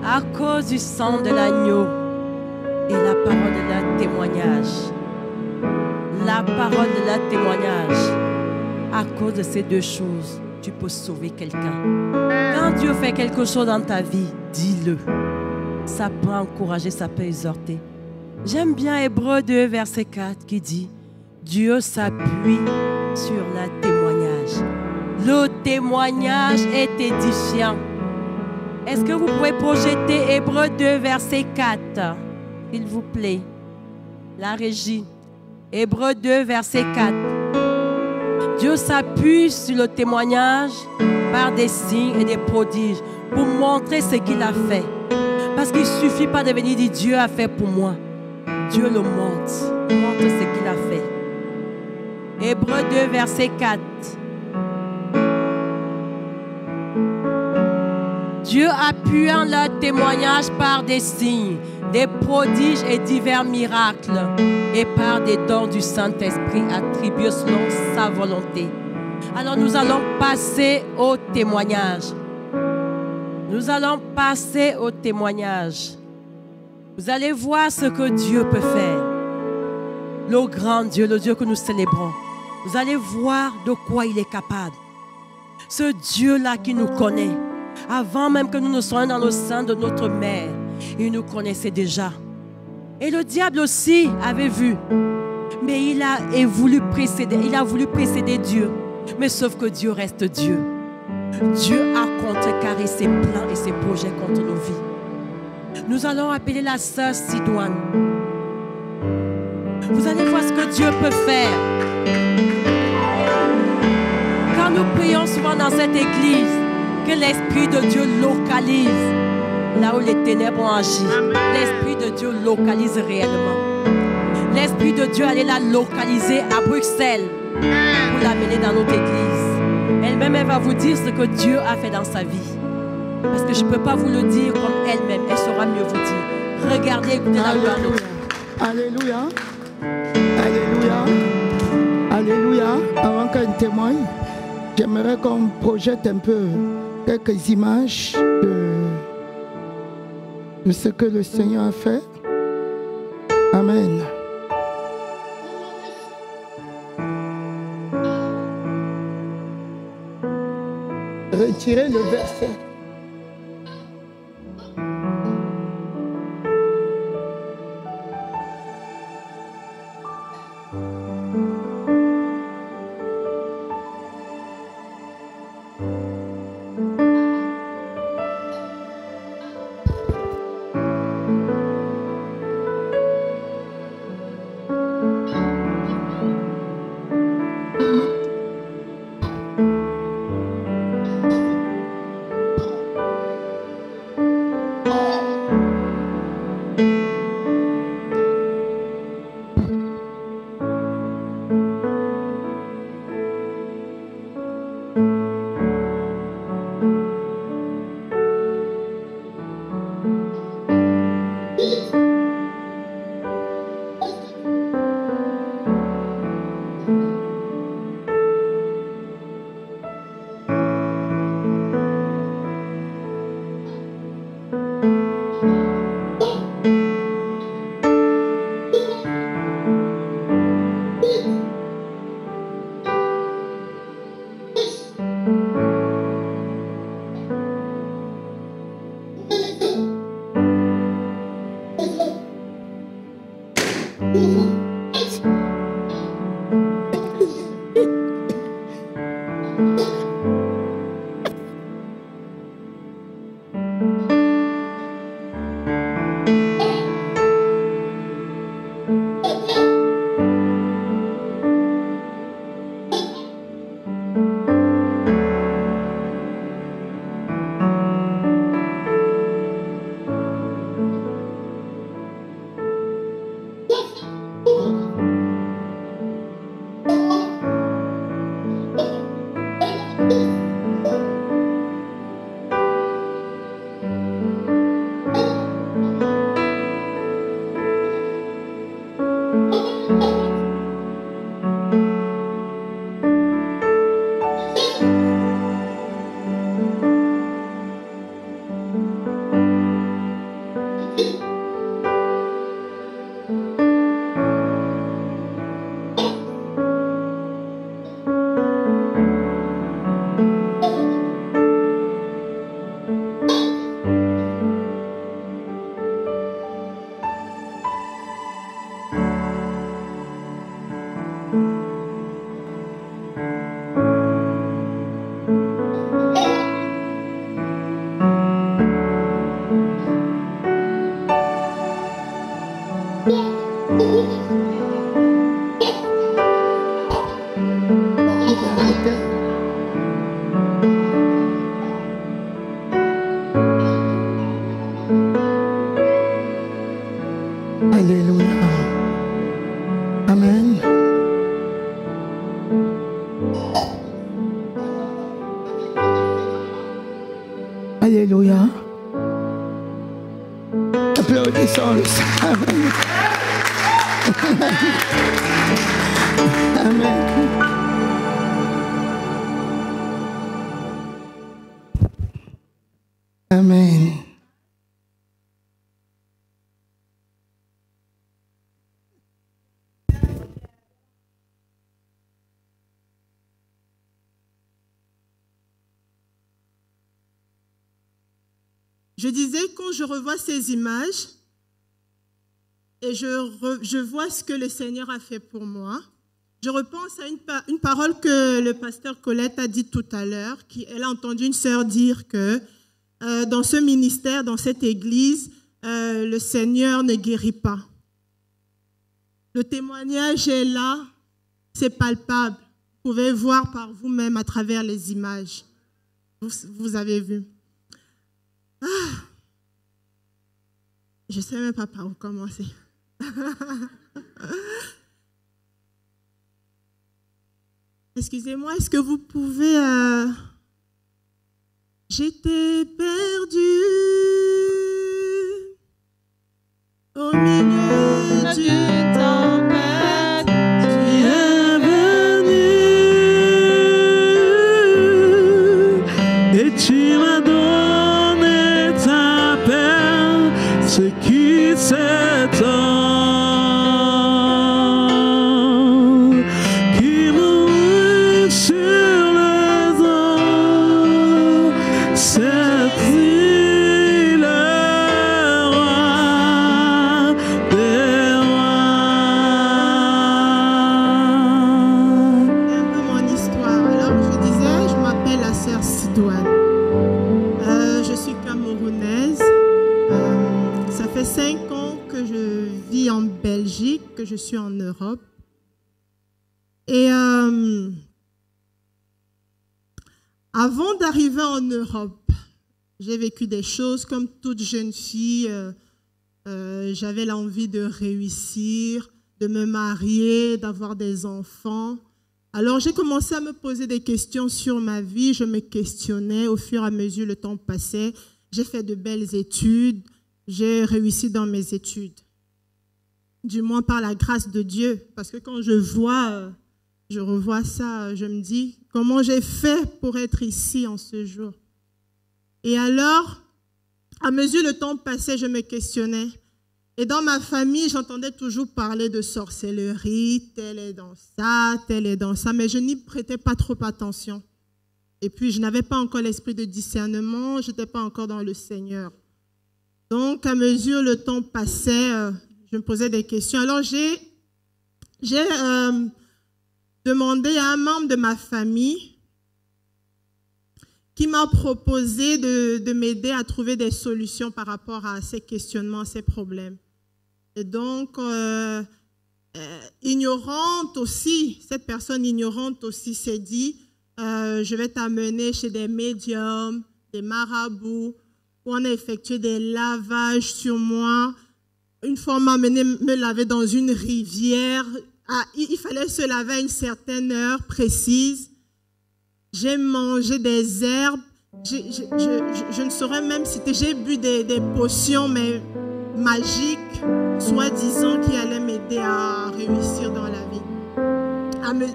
À cause du sang de l'agneau et la parole de leur témoignage. La parole de leur témoignage. À cause de ces deux choses, tu peux sauver quelqu'un. Quand Dieu fait quelque chose dans ta vie, dis-le. Ça peut encourager, ça peut exhorter. J'aime bien Hébreux 2, verset 4 qui dit Dieu s'appuie sur le témoignage. Le témoignage est édifiant. Est-ce que vous pouvez projeter Hébreux 2, verset 4, s'il vous plaît? La régie. Hébreux 2, verset 4. Dieu s'appuie sur le témoignage par des signes et des prodiges pour montrer ce qu'il a fait. Parce qu'il ne suffit pas de venir dire Dieu a fait pour moi. Dieu le montre ce qu'il a fait. Hébreux 2, verset 4. Dieu appuyant leur témoignage par des signes, des prodiges et divers miracles, et par des dons du Saint-Esprit attribués selon sa volonté. Alors nous allons passer au témoignage. Nous allons passer au témoignage. Vous allez voir ce que Dieu peut faire. Le grand Dieu, le Dieu que nous célébrons. Vous allez voir de quoi il est capable. Ce Dieu-là qui nous connaît. Avant même que nous ne soyons dans le sein de notre mère, il nous connaissait déjà. Et le diable aussi avait vu. Mais il a voulu précéder Dieu. Mais sauf que Dieu reste Dieu. Dieu a contrecarré ses plans et ses projets contre nos vies. Nous allons appeler la sœur Sidoine. Vous allez voir ce que Dieu peut faire. Quand nous prions souvent dans cette église, que l'Esprit de Dieu localise là où les ténèbres ont agi. L'Esprit de Dieu localise réellement. L'Esprit de Dieu allait la localiser à Bruxelles pour l'amener dans notre église. Elle-même, elle va vous dire ce que Dieu a fait dans sa vie. Parce que je ne peux pas vous le dire comme elle-même. Elle saura mieux vous dire. Regardez, écoutez la gloire de Dieu. Alléluia. Alléluia. Alléluia. Avant qu'elle témoigne, j'aimerais qu'on projette un peu quelques images de ce que le Seigneur a fait. Amen. Retirez le verset. Alléluia. Applaudissons le Seigneur. Amen. Amen. Je disais, quand je revois ces images et je vois ce que le Seigneur a fait pour moi, je repense à une parole que le pasteur Colette a dit tout à l'heure. Elle a entendu une sœur dire que dans ce ministère, dans cette église, le Seigneur ne guérit pas. Le témoignage est là, c'est palpable. Vous pouvez voir par vous-même à travers les images. Vous avez vu. Je ne sais même pas par où commencer. Excusez-moi, est-ce que vous pouvez... J'étais perdue au milieu du tempête. Tu es venu et tu m'as donné ta paix, ce qui s'étend. Que je suis en Europe. Et avant d'arriver en Europe, j'ai vécu des choses comme toute jeune fille. J'avais l'envie de réussir, de me marier, d'avoir des enfants. Alors j'ai commencé à me poser des questions sur ma vie. Je me questionnais au fur et à mesure le temps passait. J'ai fait de belles études. J'ai réussi dans mes études. Du moins par la grâce de Dieu. Parce que quand je revois ça, je me dis, comment j'ai fait pour être ici en ce jour? Et alors, à mesure le temps passait, je me questionnais. Et dans ma famille, j'entendais toujours parler de sorcellerie, tel est dans ça, mais je n'y prêtais pas trop attention. Et puis, je n'avais pas encore l'esprit de discernement, je n'étais pas encore dans le Seigneur. Donc, à mesure le temps passait, je me posais des questions. Alors, j'ai demandé à un membre de ma famille qui m'a proposé de m'aider à trouver des solutions par rapport à ces questionnements, ces problèmes. Et donc, ignorante aussi, cette personne ignorante aussi s'est dit, je vais t'amener chez des médiums, des marabouts, où on a effectué des lavages sur moi. Une fois, on m'a amené me laver dans une rivière. Il fallait se laver à une certaine heure précise. J'ai mangé des herbes. Je ne saurais même citer. J'ai bu des potions, mais magiques, soi-disant, qui allaient m'aider à réussir dans la vie.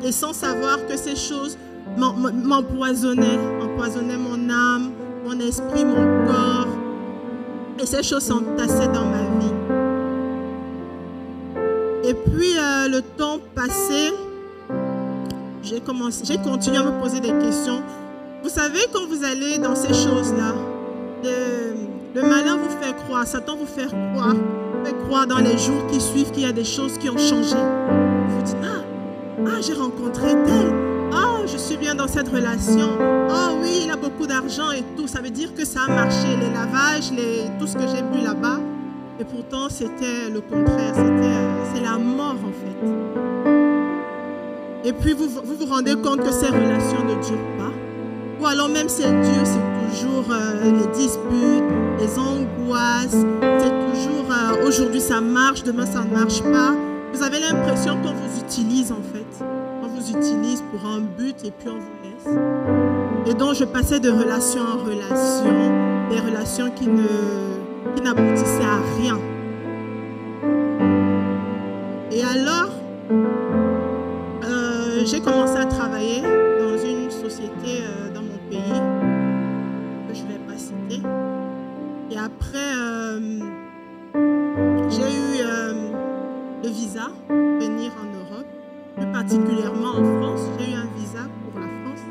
Et sans savoir que ces choses m'empoisonnaient mon âme, mon esprit, mon corps. Et ces choses s'entassaient dans ma vie. Et puis, le temps passé, j'ai continué à me poser des questions. Vous savez, quand vous allez dans ces choses-là, le malin vous fait croire, Satan vous fait croire dans les jours qui suivent qu'il y a des choses qui ont changé. Vous dites, j'ai rencontré tel. Je suis bien dans cette relation. Oui, il a beaucoup d'argent et tout. Ça veut dire que ça a marché, les lavages, tout ce que j'ai bu là-bas. Et pourtant, c'était le contraire. C'est la mort, en fait. Et puis, vous vous rendez compte que ces relations ne durent pas. Ou alors, même si elles durent, c'est toujours les disputes, les angoisses. C'est toujours, aujourd'hui, ça marche, demain, ça ne marche pas. Vous avez l'impression qu'on vous utilise, en fait. On vous utilise pour un but et puis on vous laisse. Et donc, je passais de relation en relation. des relations qui n'aboutissaient à rien. Et alors, j'ai commencé à travailler dans une société dans mon pays, que je ne vais pas citer. Et après, j'ai eu le visa pour venir en Europe, plus particulièrement en France. J'ai eu un visa pour la France.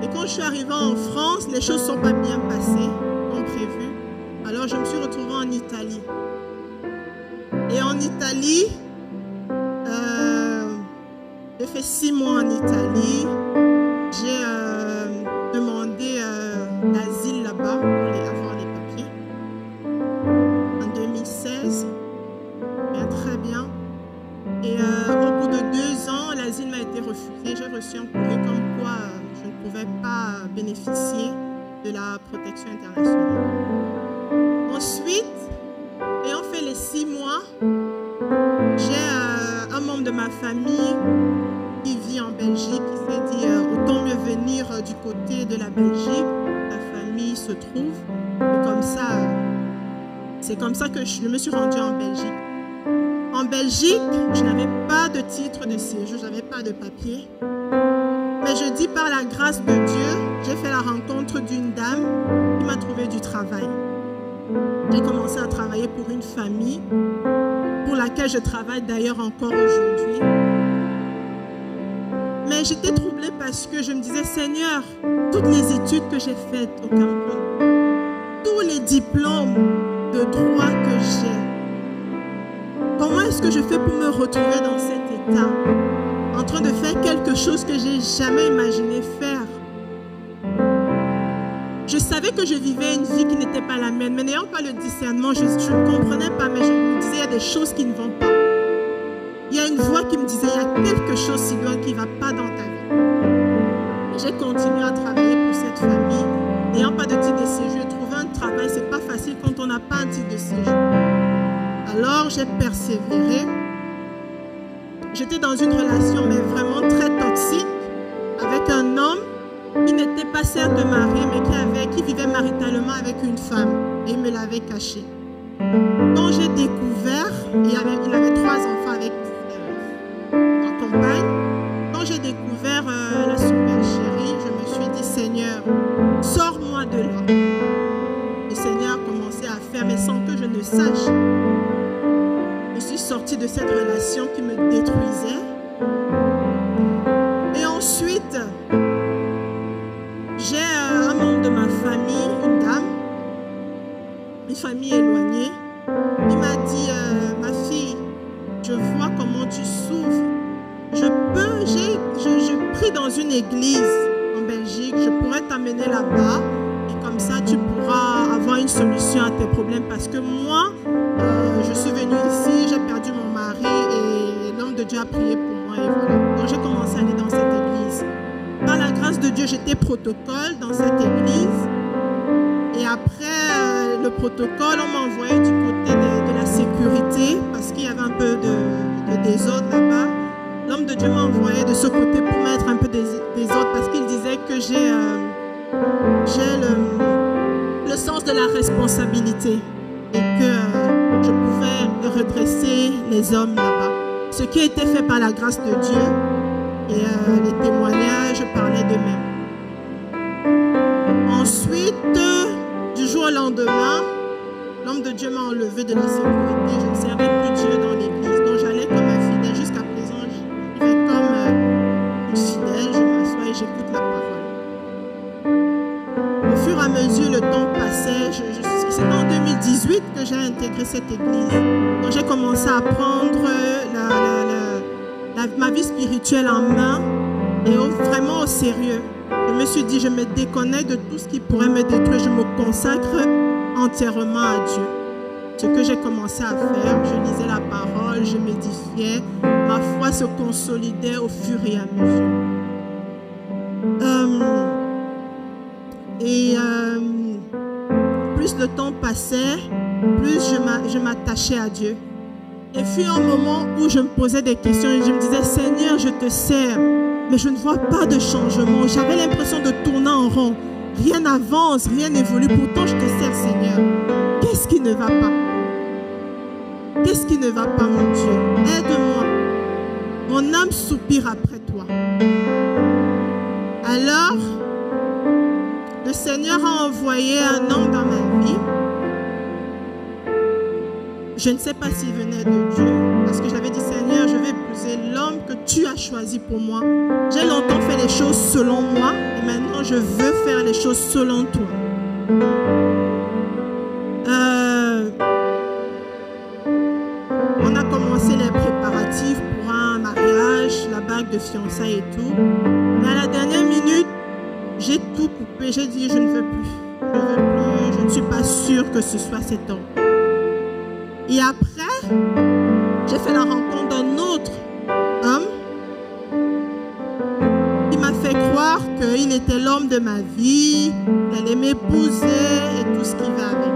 Et quand je suis arrivée en France, les choses ne sont pas bien passées comme prévu. Alors, je me suis retrouvée en Italie. Et en Italie, j'ai fait 6 mois en Italie. J'ai demandé l'asile là-bas pour avoir les papiers. En 2016. Bien, très bien. Et au bout de 2 ans, l'asile m'a été refusé. J'ai reçu un courrier comme quoi je ne pouvais pas bénéficier de la protection internationale. Ensuite, ayant fait les 6 mois, j'ai un membre de ma famille qui vit en Belgique, qui s'est dit autant mieux venir du côté de la Belgique, la famille se trouve. Et comme ça, c'est comme ça que je me suis rendue en Belgique. En Belgique, je n'avais pas de titre de séjour, je n'avais pas de papier. Mais je dis par la grâce de Dieu, j'ai fait la rencontre d'une dame qui m'a trouvé du travail. J'ai commencé à travailler pour une famille pour laquelle je travaille d'ailleurs encore aujourd'hui. Mais j'étais troublée parce que je me disais, Seigneur, toutes les études que j'ai faites au Cameroun, tous les diplômes de droit que j'ai, comment est-ce que je fais pour me retrouver dans cet état, en train de faire quelque chose que j'ai jamais imaginé faire? Je savais que je vivais une vie qui n'était pas la mienne, mais n'ayant pas le discernement, je ne comprenais pas, mais je me disais, il y a des choses qui ne vont pas. Il y a une voix qui me disait, il y a quelque chose, Sidoine, qui ne va pas dans ta vie. J'ai continué à travailler pour cette famille. N'ayant pas de titre de séjour, trouver un travail, ce n'est pas facile quand on n'a pas un titre de séjour. Alors, j'ai persévéré. J'étais dans une relation, mais vraiment très toxique, avec un homme qui n'était pas certes marié, mais qui vivait maritalement avec une femme. Et il me l'avait caché. Quand j'ai découvert, il avait 3 enfants avec ma compagne. Quand j'ai découvert la super chérie, je me suis dit, Seigneur, sors-moi de là. Le Seigneur a commencé à faire, mais sans que je ne sache. Je suis sortie de cette relation qui me détruisait. Et ensuite, j'ai un membre de ma famille, une dame, une famille éloignée. Il m'a dit, ma fille, je vois comment tu souffres. Je prie dans une église en Belgique, je pourrais t'amener là-bas et comme ça tu pourras avoir une solution à tes problèmes parce que moi, je suis venue ici, j'ai perdu mon mari et l'homme de Dieu a prié pour moi et voilà. Donc j'ai commencé à aller dans cette église. Par la grâce de Dieu, j'étais protocole dans cette église. Et après le protocole, on m'a envoyé du côté de la sécurité parce qu'il y avait un peu de désordre là-bas. L'homme de Dieu m'a envoyé de ce côté pour mettre un peu de désordre parce qu'il disait que j'ai le sens de la responsabilité et que je pouvais redresser les hommes là-bas. Ce qui a été fait par la grâce de Dieu et les témoignages parlaient d'eux-mêmes. Ensuite, du jour au lendemain, l'homme de Dieu m'a enlevé de la sécurité. Je ne servais plus Dieu dans l'église. Donc j'allais comme un fidèle. Jusqu'à présent, je vivais comme une fidèle. Je m'assois et j'écoute la parole. Au fur et à mesure, le temps passait. C'est en 2018 que j'ai intégré cette église. Donc j'ai commencé à prendre ma vie spirituelle en main et vraiment au sérieux. Je me suis dit, je me déconnecte de tout ce qui pourrait me détruire. Je me consacre entièrement à Dieu. Ce que j'ai commencé à faire, je lisais la parole, je m'édifiais. Ma foi se consolidait au fur et à mesure. Plus le temps passait, plus je m'attachais à Dieu. Et fut un moment où je me posais des questions et je me disais, Seigneur, je te sers, mais je ne vois pas de changement. J'avais l'impression de tourner en rond. Rien n'avance, rien n'évolue. Pourtant, je te sers, Seigneur. Qu'est-ce qui ne va pas? Qu'est-ce qui ne va pas, mon Dieu? Aide-moi. Mon âme soupire après toi. Alors, le Seigneur a envoyé un homme dans ma vie. Je ne sais pas s'il venait de Dieu, parce que j'avais dit, Seigneur, je vais épouser l'homme que tu as choisi pour moi. J'ai longtemps fait les choses selon moi, et maintenant je veux faire les choses selon toi. On a commencé les préparatifs pour un mariage, la bague de fiançailles et tout. Mais à la dernière minute, j'ai tout coupé. J'ai dit, je ne veux plus. Je ne veux plus. Je ne suis pas sûre que ce soit cet homme. Et après, j'ai fait la rencontre d'un autre homme qui m'a fait croire qu'il était l'homme de ma vie, qu'il allait m'épouser et tout ce qui va avec.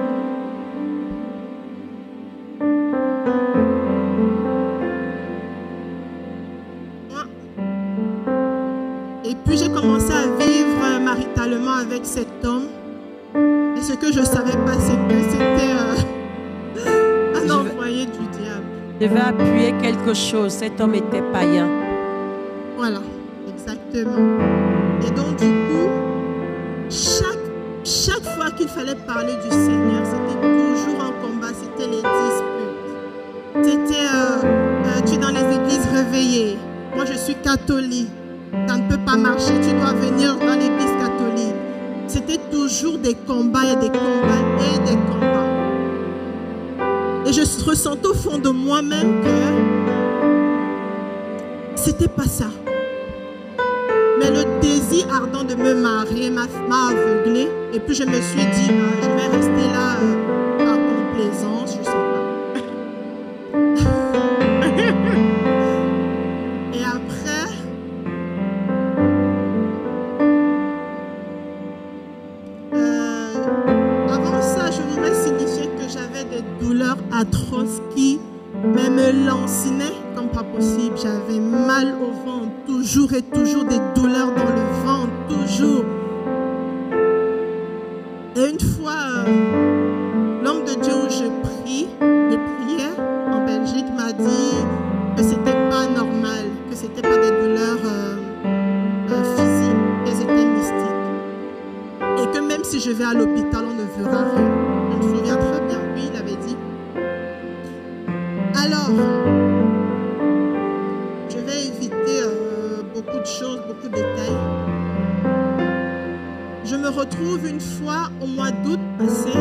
Et puis j'ai commencé à vivre maritalement avec cet homme. Et ce que je ne savais pas, c'est que c'était un envoyé du diable. Je vais appuyer quelque chose. Cet homme était païen. Voilà, exactement. Et donc du coup, chaque fois qu'il fallait parler du Seigneur, c'était toujours un combat, c'était les disputes. C'était, tu es dans les églises réveillées. Moi, je suis catholique. Ça ne peut pas marcher, tu dois venir dans l'église catholique. C'était toujours des combats et des combats et des combats. Et je ressentais au fond de moi-même que c'était pas ça. Mais le désir ardent de me marier m'a aveuglé. Et puis je me suis dit, je vais rester là par complaisance, je sais pas. Et après, avant ça, je voudrais signifier que j'avais des douleurs atroces qui me lancinaient comme pas possible. J'avais mal au ventre, toujours et toujours des douleurs dans le ventre, toujours. Et une fois, l'homme de Dieu où je priais en Belgique m'a dit que c'était pas normal, que c'était pas des douleurs physiques, qu'elles étaient mystiques. Et que même si je vais à l'hôpital, on ne verra rien. Je me souviens très bien, oui, il avait dit. Alors, je vais éviter beaucoup de choses, beaucoup de détails. Je me retrouve une fois au mois d'août passé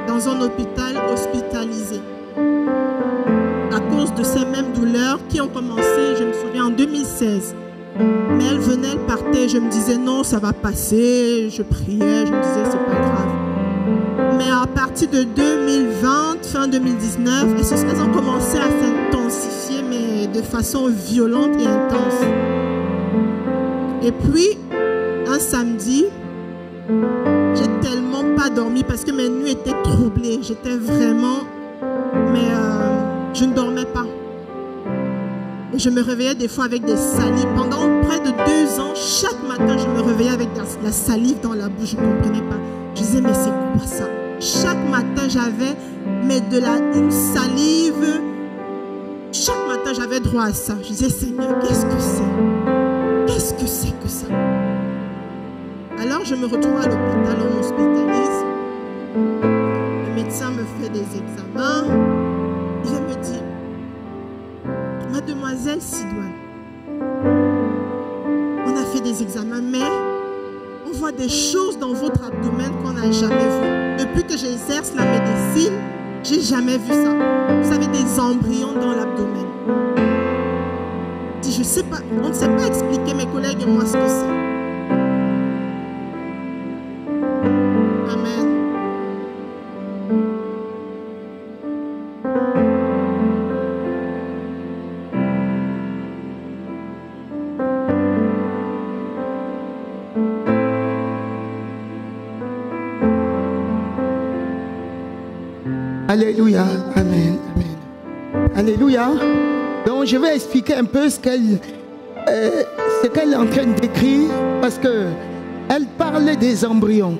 dans un hôpital hospitalisé à cause de ces mêmes douleurs qui ont commencé, je me souviens, en 2016. Mais elles venaient, elles partaient. Je me disais non, ça va passer. Je priais, je me disais c'est pas grave. Mais à partir de 2020, fin 2019, elles ont commencé à s'intensifier, mais de façon violente et intense. Et puis, un samedi, j'ai tellement pas dormi parce que mes nuits étaient troublées. J'étais vraiment... Mais je ne dormais pas. Et je me réveillais des fois avec des salives. Pendant près de 2 ans, chaque matin, je me réveillais avec la salive dans la bouche. Je ne comprenais pas. Je disais, mais c'est quoi ça? Chaque matin, j'avais une salive. Chaque matin, j'avais droit à ça. Je disais, Seigneur, qu'est-ce que c'est? Qu'est-ce que c'est que ça? Alors, je me retrouve à l'hôpital, on m'hospitalise. Le médecin me fait des examens. Il me dit, Mademoiselle Sidoine, on a fait des examens, mais on voit des choses dans votre abdomen qu'on n'a jamais vues. Depuis que j'exerce la médecine, j'ai jamais vu ça. Vous avez des embryons dans l'abdomen. Je sais pas, on ne sait pas expliquer, mes collègues et moi, ce que c'est. Amen. Alléluia, amen, amen. Alléluia. Donc je vais expliquer un peu ce qu'elle est en train d'écrire, parce que Elle parle des embryons.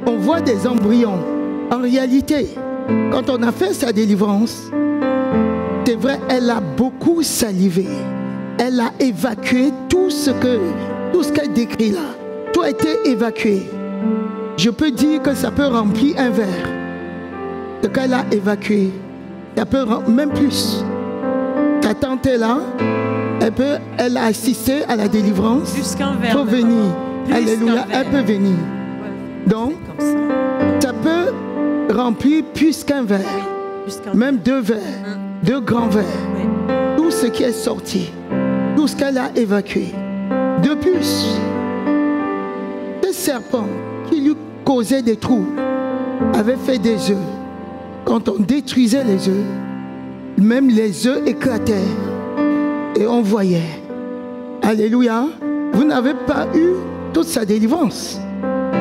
On voit des embryons. En réalité, quand on a fait sa délivrance, c'est vrai, elle a beaucoup salivé. Elle a évacué tout ce qu'elle décrit là. Tout a été évacué. Je peux dire que ça peut remplir un verre. Ce qu'elle a évacué, ça peut même plus. Ta tante est là, elle a assisté à la délivrance. Jusqu'un verre. Elle peut venir. Alléluia, elle peut venir. Donc, ça peut remplir plus qu'un verre. Même 2 verres, 2 grands verres. Tout ce qui est sorti, tout ce qu'elle a évacué. De plus, ce serpent qui lui causait des troubles avait fait des œufs. Quand on détruisait les œufs, même les œufs éclataient et on voyait. Alléluia. Vous n'avez pas eu toute sa délivrance,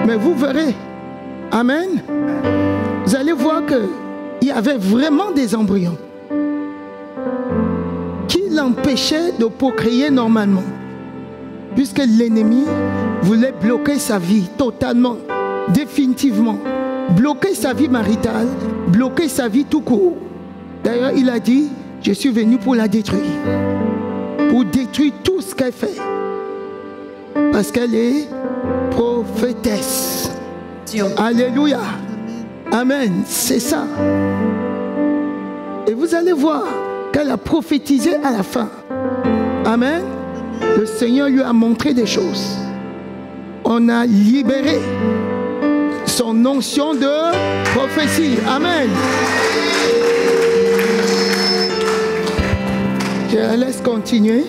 mais vous verrez. Amen. Vous allez voir qu'il y avait vraiment des embryons qui l'empêchaient de procréer normalement, puisque l'ennemi voulait bloquer sa vie totalement, définitivement, bloquer sa vie maritale, bloquer sa vie tout court. D'ailleurs, il a dit, je suis venu pour la détruire, pour détruire tout ce qu'elle fait, parce qu'elle est prophétesse. Alléluia. Amen. C'est ça. Et vous allez voir qu'elle a prophétisé à la fin. Amen. Le Seigneur lui a montré des choses. On a libéré son onction de prophétie. Amen. Je la laisse continuer.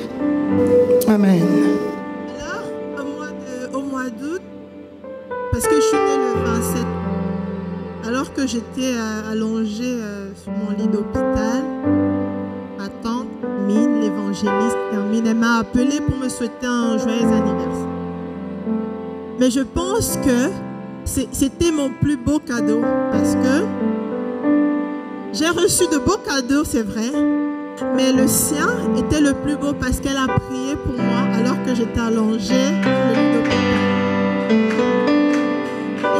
Amen. Alors, au mois d'août, parce que je suis née le 27, alors que j'étais allongée sur mon lit d'hôpital, ma tante Mine, l'évangéliste Hermine, elle m'a appelée pour me souhaiter un joyeux anniversaire. Mais je pense que c'était mon plus beau cadeau, parce que j'ai reçu de beaux cadeaux, c'est vrai, mais le sien était le plus beau parce qu'elle a prié pour moi alors que j'étais allongée sur le lit d'hôpital.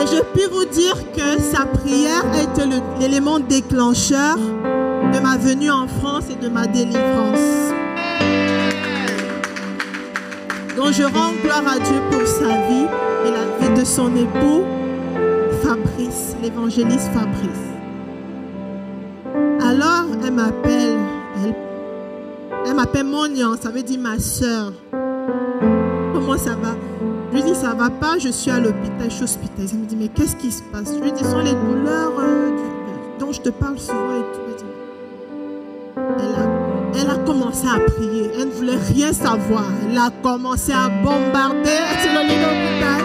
Et je puis vous dire que sa prière a été l'élément déclencheur de ma venue en France et de ma délivrance. Donc je rends gloire à Dieu pour sa vie et la vie de son époux, Fabrice, l'évangéliste Fabrice. Alors elle m'appelle Monian, ça veut dire ma soeur. Comment ça va? Je lui dis, ça va pas, je suis à l'hôpital, je suis hospitalisée. Elle me dit, mais qu'est-ce qui se passe? Je lui dis, ce sont les douleurs dont je te parle souvent et tout. Elle a commencé à prier, elle ne voulait rien savoir. Elle a commencé à bombarder sur le lit d'hôpital.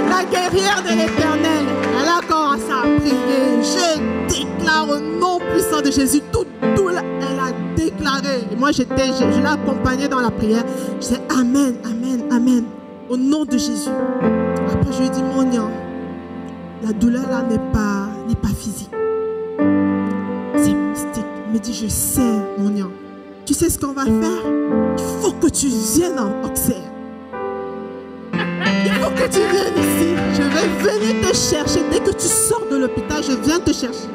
La guerrière de l'Éternel, elle a commencé à prier. Je déclare au nom puissant de Jésus, tout elle a déclaré. Et moi, je l'ai accompagnée dans la prière. Je disais, Amen, Amen, Amen. Au nom de Jésus. Après, je lui ai dit, mon Dieu, la douleur là n'est pas physique. C'est mystique. Elle me dit, je sais, mon Dieu. Tu sais ce qu'on va faire? Il faut que tu viennes en Auxerre. Il faut que tu viennes ici. Je vais venir te chercher. Dès que tu sors de l'hôpital, je viens te chercher.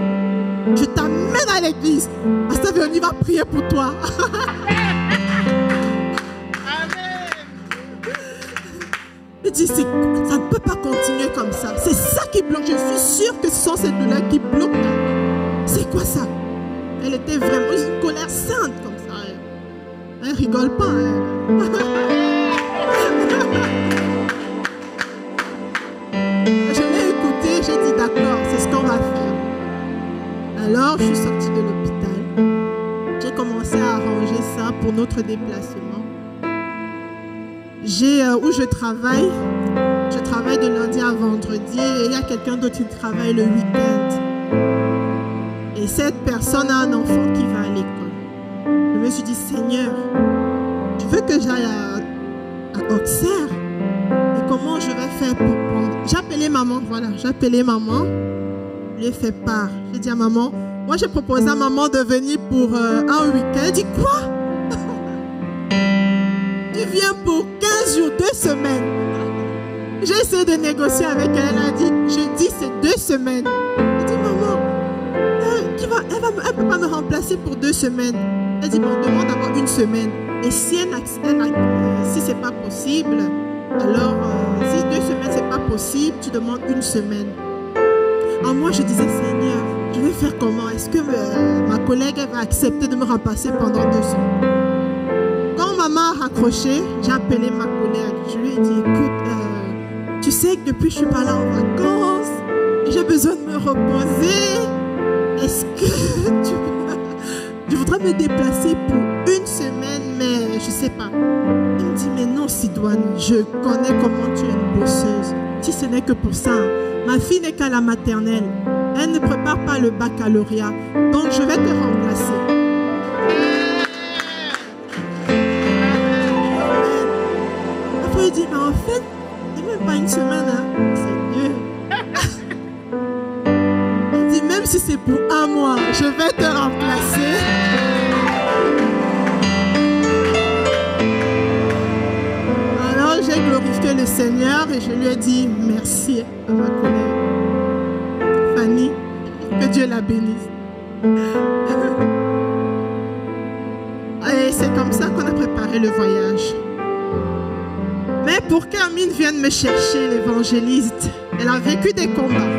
Je t'amène à l'église. Pasteur Véronique va prier pour toi. Il dit, ça ne peut pas continuer comme ça. C'est ça qui bloque. Je suis sûre que ce sont ces douleurs qui bloquent. C'est quoi ça? Elle était vraiment une colère sainte comme ça. Elle rigole pas. Je l'ai écoutée, j'ai dit d'accord, c'est ce qu'on va faire. Alors je suis sortie de l'hôpital. J'ai commencé à arranger ça pour notre déplacement. Où je travaille de lundi à vendredi et il y a quelqu'un d'autre qui travaille le week-end. Et cette personne a un enfant qui va à l'école. Je me suis dit, Seigneur, tu veux que j'aille à Auxerre? Et comment je vais faire pour prendre? J'ai appelé maman, voilà, j'ai appelé maman. Je lui ai fait part. J'ai dit à maman, moi j'ai proposé à maman de venir pour un week-end. Elle dit, quoi? Tu viens pour 15 jours, 2 semaines. J'ai essayé de négocier avec elle. Elle a dit, je dis c'est 2 semaines. Elle dit, maman, elle ne peut pas me remplacer pour 2 semaines. Elle dit, bon, demande d'abord 1 semaine. Et si si ce n'est pas possible, alors si 2 semaines, ce n'est pas possible, tu demandes 1 semaine. Alors moi, je disais, Seigneur, je vais faire comment? Est-ce que ma collègue elle va accepter de me remplacer pendant 2 semaines? Quand maman a raccroché, j'ai appelé ma collègue. Je lui ai dit, écoute, tu sais que depuis que je suis pas là en vacances, j'ai besoin de me reposer. Est-ce que je voudrais me déplacer pour 1 semaine, mais je sais pas. Elle me dit, mais non, Sidoine, je connais comment tu es une bosseuse. Si ce n'est que pour ça, ma fille n'est qu'à la maternelle. Elle ne prépare pas le baccalauréat. Donc, je vais te remplacer. Après, il dit, mais en fait, c'est même pas 1 semaine. Hein. C'est Dieu. Il dit, même si c'est pour 1 mois, je vais te remplacer. Alors, j'ai glorifié le Seigneur et je lui ai dit merci à ma collègue. Fanny, que Dieu la bénisse. Et c'est comme ça qu'on a préparé le voyage. Mais pour qu'Hermine vienne me chercher, l'évangéliste, elle a vécu des combats.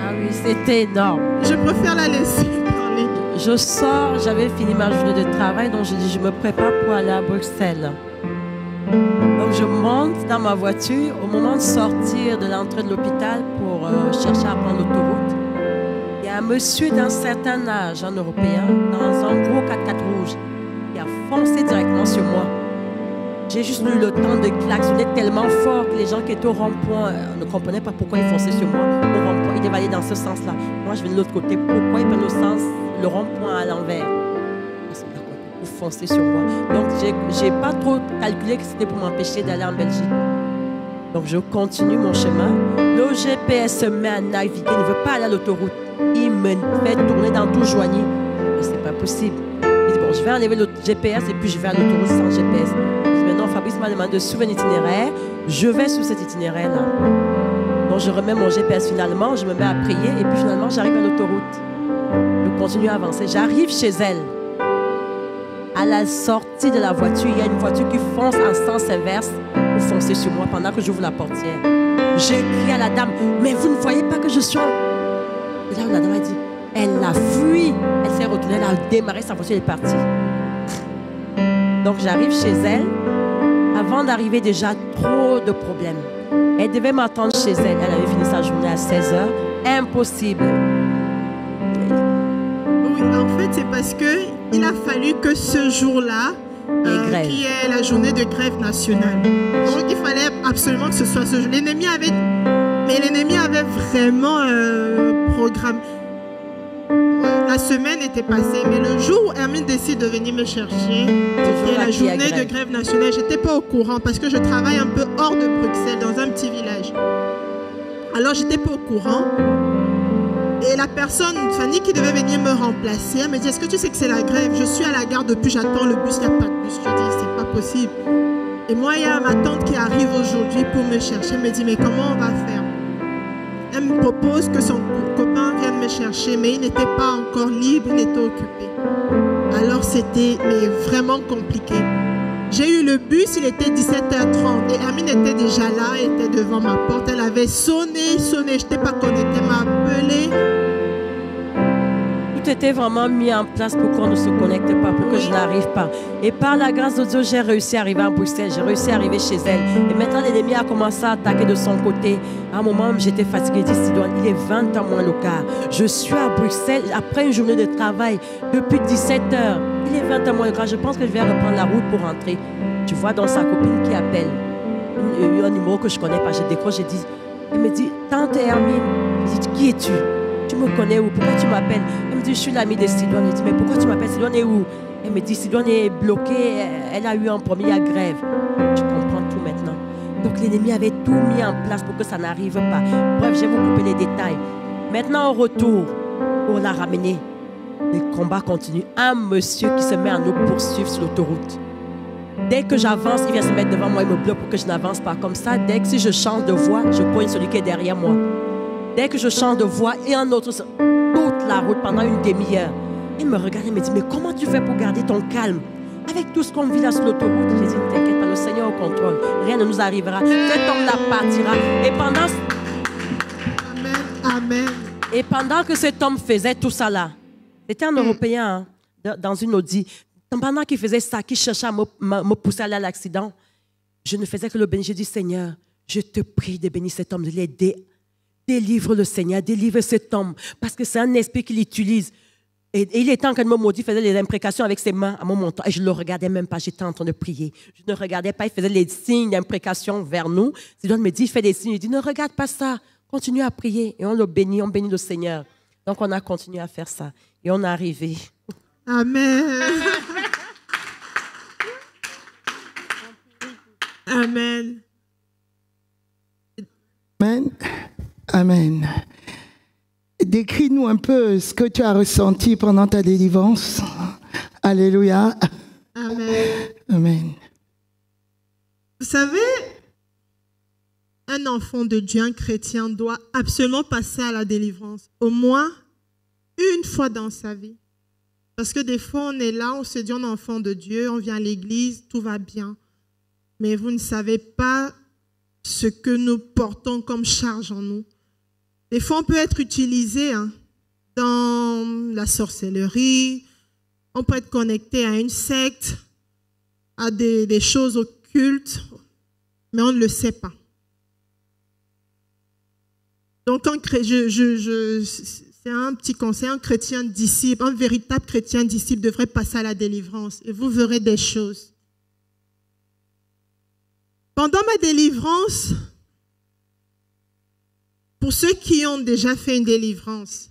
Ah oui, c'était énorme. Je préfère la laisser parler. Je sors, j'avais fini ma journée de travail, donc je dis je me prépare pour aller à Bruxelles. Donc je monte dans ma voiture. Au moment de sortir de l'entrée de l'hôpital pour chercher à prendre l'autoroute, il y a un monsieur d'un certain âge, un Européen, dans un gros 4x4 rouge, qui a foncé directement sur moi. J'ai juste eu le temps de klaxonner tellement fort que les gens qui étaient au rond-point ne comprenaient pas pourquoi ils fonçaient sur moi au rond-point. Ils devaient aller dans ce sens-là. Moi, je venais de l'autre côté. Pourquoi ils prennent le rond-point à l'envers? Pour foncer sur moi. Donc, je n'ai pas trop calculé que c'était pour m'empêcher d'aller en Belgique. Donc, je continue mon chemin. Le GPS se met à naviguer. Il ne veut pas aller à l'autoroute. Il me fait tourner dans tout Joigny. Mais ce n'est pas possible. Il dit, bon, je vais enlever le GPS et puis je vais à l'autoroute sans GPS. Non, Fabrice m'a demandé de suivre un itinéraire. Je vais sur cet itinéraire-là. Donc, je remets mon GPS finalement, je me mets à prier et puis finalement, j'arrive à l'autoroute. Je continue à avancer. J'arrive chez elle. À la sortie de la voiture, il y a une voiture qui fonce en sens inverse pour foncer sur moi pendant que j'ouvre la portière. J'ai crié à la dame, mais vous ne voyez pas que je suis en... Et là, la dame a dit, elle a fui. Elle s'est retournée, elle a démarré, sa voiture est partie. Donc, j'arrive chez elle. Avant d'arriver, déjà, trop de problèmes. Elle devait m'attendre chez elle. Elle avait fini sa journée à 16h. Impossible. Oui, en fait, c'est parce qu'il a fallu que ce jour-là, qui est la journée de grève nationale. Donc, il fallait absolument que ce soit ce jour. L'ennemi avait vraiment programmé. La semaine était passée, mais le jour où Hermine décide de venir me chercher, c'était la journée de grève nationale. Je n'étais pas au courant parce que je travaille un peu hors de Bruxelles, dans un petit village. Alors, je n'étais pas au courant. Et la personne, Fanny, qui devait venir me remplacer, elle me dit, est-ce que tu sais que c'est la grève? Je suis à la gare depuis, j'attends le bus, il n'y a pas de bus. Je dis, c'est pas possible. Et moi, il y a ma tante qui arrive aujourd'hui pour me chercher. Elle me dit, mais comment on va faire? Elle me propose que son copain vienne me chercher, mais il n'était pas encore libre, il était occupé. Alors c'était vraiment compliqué. J'ai eu le bus, il était 17h30 et Hermine était déjà là, elle était devant ma porte. Elle avait sonné, je n'étais pas connectée, elle m'a appelé. Tout était vraiment mis en place pour qu'on ne se connecte pas, pour que je n'arrive pas. Et par la grâce de Dieu, j'ai réussi à arriver à Bruxelles, j'ai réussi à arriver chez elle. Et maintenant, l'ennemi a commencé à attaquer de son côté. À un moment, j'étais fatiguée, j'ai dit, Sidoine, il est 20h moins le quart. Je suis à Bruxelles après une journée de travail depuis 17h. Il est 20h moins le quart. Je pense que je vais reprendre la route pour rentrer. Tu vois, dans sa copine qui appelle, un numéro que je ne connais pas, je décroche, elle me dit, tante Hermine, je dis, qui es-tu? Tu me connais où? Pourquoi tu m'appelles? Elle me dit, je suis l'amie de Sidoine. Je dis, mais pourquoi tu m'appelles? Sidoine est où? Elle me dit, Sidoine est bloquée, elle a eu un premier à grève. Tu comprends tout maintenant. Donc l'ennemi avait tout mis en place pour que ça n'arrive pas. Bref, je vais vous couper les détails. Maintenant, au retour, pour la ramener, le combat continue. Un monsieur qui se met à nous poursuivre sur l'autoroute. Dès que j'avance, il vient se mettre devant moi, il me bloque pour que je n'avance pas. Comme ça, dès que si je change de voie, je cogne celui qui est derrière moi. Dès que je change de voie et un autre toute la route pendant une demi-heure, il me regarde et me dit, mais comment tu fais pour garder ton calme avec tout ce qu'on vit là sur l'autoroute? J'ai dit, ne t'inquiète pas, le Seigneur au contrôle. Rien ne nous arrivera. Cet homme-là partira. Et pendant... Amen. Amen. Et pendant que cet homme faisait tout ça là, c'était un Européen hein, dans une Audi. Pendant qu'il faisait ça, qu'il cherchait à me pousser à aller à l'accident, je ne faisais que le bénir. J'ai dit, Seigneur, je te prie de bénir cet homme, de l'aider. Délivre le Seigneur, délivre cet homme, parce que c'est un esprit qu'il utilise. Et il était en train de me maudire, il faisait les imprécations avec ses mains à mon montant. Et je ne le regardais même pas, j'étais en train de prier. Je ne regardais pas, il faisait les signes d'imprécation vers nous. Sidoine me dit, il fait des signes, il dit, ne regarde pas ça, continue à prier. Et on le bénit, on bénit le Seigneur. Donc on a continué à faire ça. Et on est arrivé. Amen. Amen. Amen. Amen. Décris-nous un peu ce que tu as ressenti pendant ta délivrance. Alléluia. Amen. Amen. Vous savez, un enfant de Dieu, un chrétien, doit absolument passer à la délivrance. Au moins une fois dans sa vie. Parce que des fois, on est là, on se dit on est enfant de Dieu, on vient à l'église, tout va bien. Mais vous ne savez pas ce que nous portons comme charge en nous. Des fois, on peut être utilisé dans la sorcellerie, on peut être connecté à une secte, à des choses occultes, mais on ne le sait pas. Donc, c'est un petit conseil, un chrétien disciple, un véritable chrétien disciple devrait passer à la délivrance et vous verrez des choses. Pendant ma délivrance, pour ceux qui ont déjà fait une délivrance,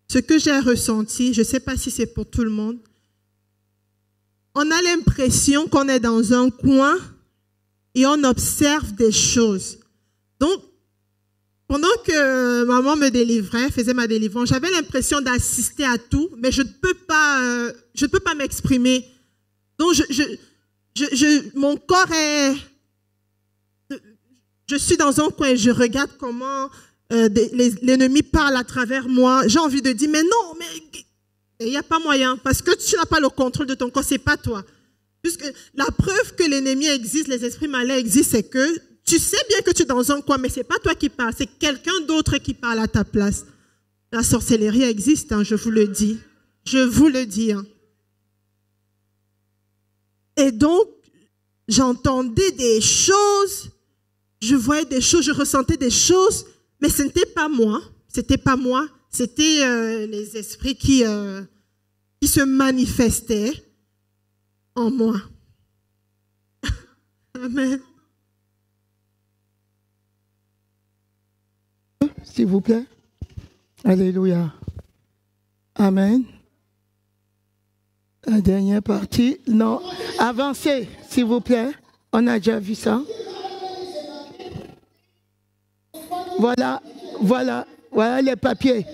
ce que j'ai ressenti, je ne sais pas si c'est pour tout le monde, on a l'impression qu'on est dans un coin et on observe des choses. Donc, pendant que maman me délivrait, faisait ma délivrance, j'avais l'impression d'assister à tout, mais je ne peux pas m'exprimer. Donc, mon corps est... Je suis dans un coin et je regarde comment l'ennemi parle à travers moi. J'ai envie de dire, mais non, mais il n'y a pas moyen, parce que tu n'as pas le contrôle de ton corps, ce n'est pas toi. Puisque la preuve que l'ennemi existe, les esprits malins existent, c'est que tu sais bien que tu es dans un coin, mais ce n'est pas toi qui parles, c'est quelqu'un d'autre qui parle à ta place. La sorcellerie existe, hein, je vous le dis. Je vous le dis. Hein. Et donc, j'entendais des choses, je voyais des choses, je ressentais des choses, mais ce n'était pas moi. C'était pas moi. C'était les esprits qui se manifestaient en moi. Amen. S'il vous plaît. Alléluia. Amen. La dernière partie. Non, avancez, s'il vous plaît. On a déjà vu ça. Voilà les papiers.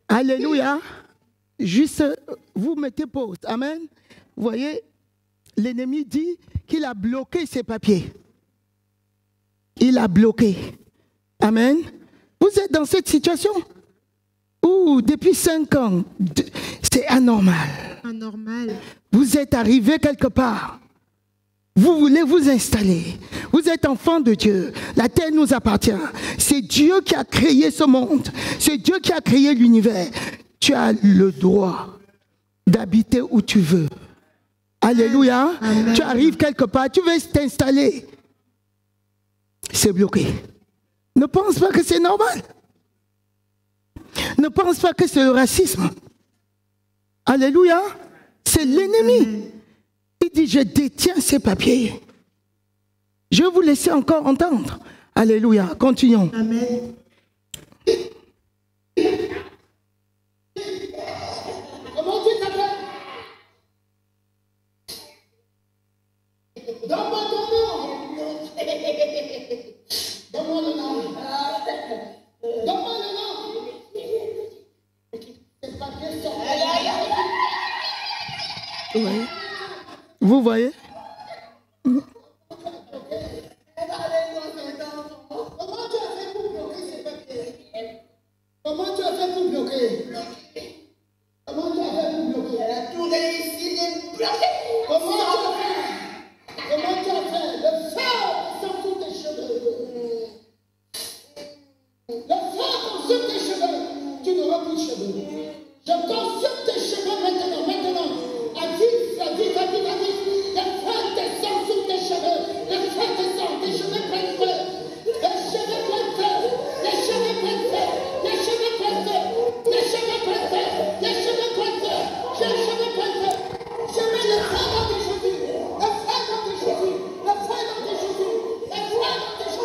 Alléluia. Juste, vous mettez pause. Amen. Vous voyez, l'ennemi dit qu'il a bloqué ses papiers. Il a bloqué. Amen. Vous êtes dans cette situation où depuis 5 ans, c'est anormal. Anormal. Vous êtes arrivé quelque part. Vous voulez vous installer. Vous êtes enfant de Dieu. La terre nous appartient. C'est Dieu qui a créé ce monde. C'est Dieu qui a créé l'univers. Tu as le droit d'habiter où tu veux. Alléluia. Amen. Tu arrives quelque part, tu veux t'installer. C'est bloqué. Ne pense pas que c'est normal. Ne pense pas que c'est le racisme. Alléluia. C'est l'ennemi. Il dit, je détiens ces papiers. Je vais vous laisser encore entendre. Alléluia. Continuons. Amen. Vous voyez? Comment tu as fait pour bloquer ces papiers? Comment tu as fait pour bloquer? Comment tu as fait pour bloquer? Elle a tout réussi de bloquer. Comment tu as fait? Comment tu as fait? Le feu sur tous tes cheveux. Le feu consume tes cheveux. Tu n'auras plus de cheveux. Je consume tes cheveux maintenant. À vite. Le feu descend sur tes cheveux. Le feu descend. Tes cheveux prennent feu. Les cheveux prennent feu. Les cheveux prennent feu. Les cheveux prennent feu. Les cheveux prennent feu. Les cheveux prennent feu. Les cheveux prennent feu. Je mets le feu dans tes cheveux. Le feu dans tes cheveux. Le feu dans tes cheveux. Le feu dans tes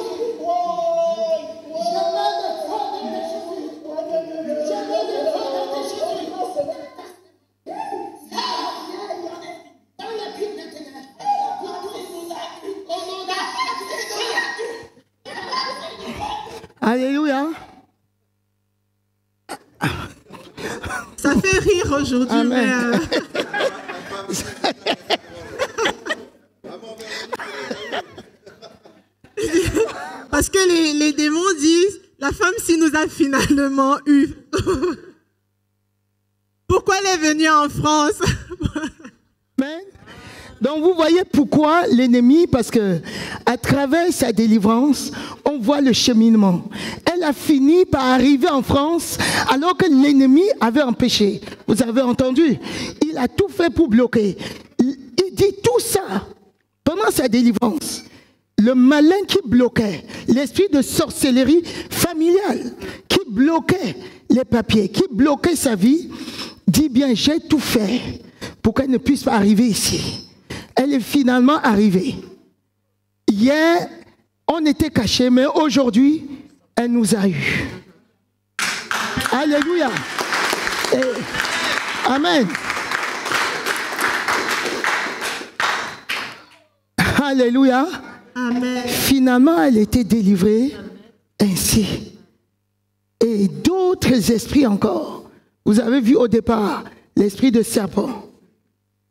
cheveux. Je mets le feu dans tes cheveux. Je mets le feu dans tes cheveux. Dans la pile de ténèbres. Alléluia. Ça fait rire aujourd'hui, Amen. parce que les démons disent, la femme-ci nous a finalement eu. Pourquoi elle est venue en France? Amen. Donc vous voyez pourquoi l'ennemi, parce que à travers sa délivrance, on voit le cheminement. Elle a fini par arriver en France alors que l'ennemi avait empêché. Vous avez entendu? Il a tout fait pour bloquer. Il dit tout ça pendant sa délivrance. Le malin qui bloquait, l'esprit de sorcellerie familiale qui bloquait les papiers, qui bloquait sa vie, dit bien j'ai tout fait pour qu'elle ne puisse pas arriver ici. Elle est finalement arrivée. Hier, on était cachés, mais aujourd'hui, elle nous a eus. Alléluia. Et, amen. Alléluia. Amen. Finalement, elle était délivrée ainsi. Et d'autres esprits encore. Vous avez vu au départ l'esprit de serpent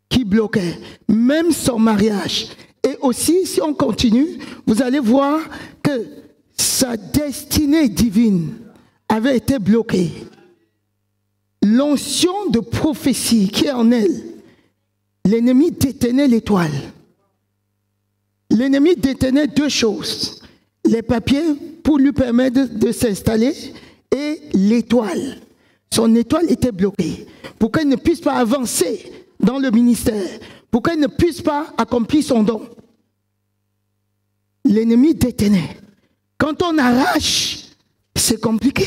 qui bloquait même son mariage. Et aussi, si on continue, vous allez voir que sa destinée divine avait été bloquée. L'onction de prophétie qui est en elle, l'ennemi détenait l'étoile. L'ennemi détenait deux choses. Les papiers pour lui permettre de s'installer et l'étoile. Son étoile était bloquée pour qu'elle ne puisse pas avancer dans le ministère, pour qu'elle ne puisse pas accomplir son don. L'ennemi détenait. Quand on arrache, c'est compliqué.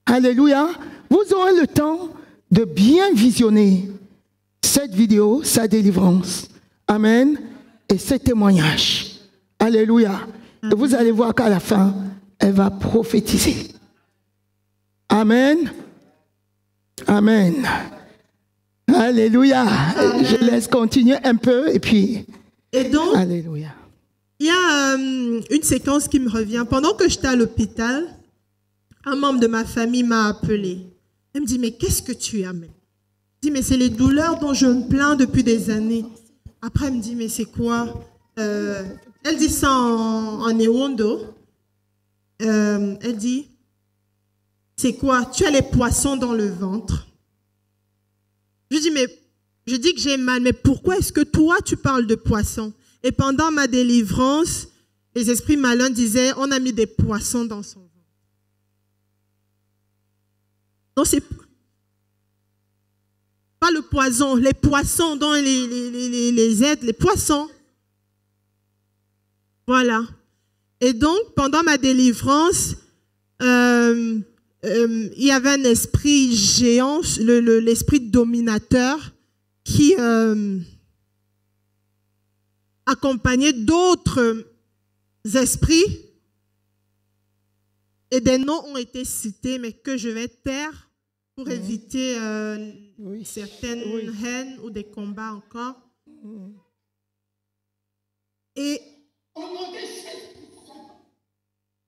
Alléluia. Vous aurez le temps de bien visionner cette vidéo, sa délivrance. Amen. Et ce témoignage. Alléluia. Et vous allez voir qu'à la fin, elle va prophétiser. Amen. Amen. Alléluia. Amen. Je laisse continuer un peu et puis... Et donc, alléluia. Il y a une séquence qui me revient. Pendant que j'étais à l'hôpital, un membre de ma famille m'a appelé. Elle me dit, mais qu'est-ce que tu as, même? Je dis, mais c'est les douleurs dont je me plains depuis des années. Après, elle me dit, mais c'est quoi? Elle dit ça en Ewondo. Elle dit, c'est quoi? Tu as les poissons dans le ventre. Je dis que j'ai mal, mais pourquoi est-ce que toi, tu parles de poissons? Et pendant ma délivrance, les esprits malins disaient, on a mis des poissons dans son ventre. Donc, c'est pas le poison, les poissons dans les aides, les poissons. Voilà. Et donc, pendant ma délivrance, il y avait un esprit géant, l'esprit dominateur, qui accompagnait d'autres esprits. Et des noms ont été cités, mais que je vais taire pour éviter certaines haines ou des combats encore. Et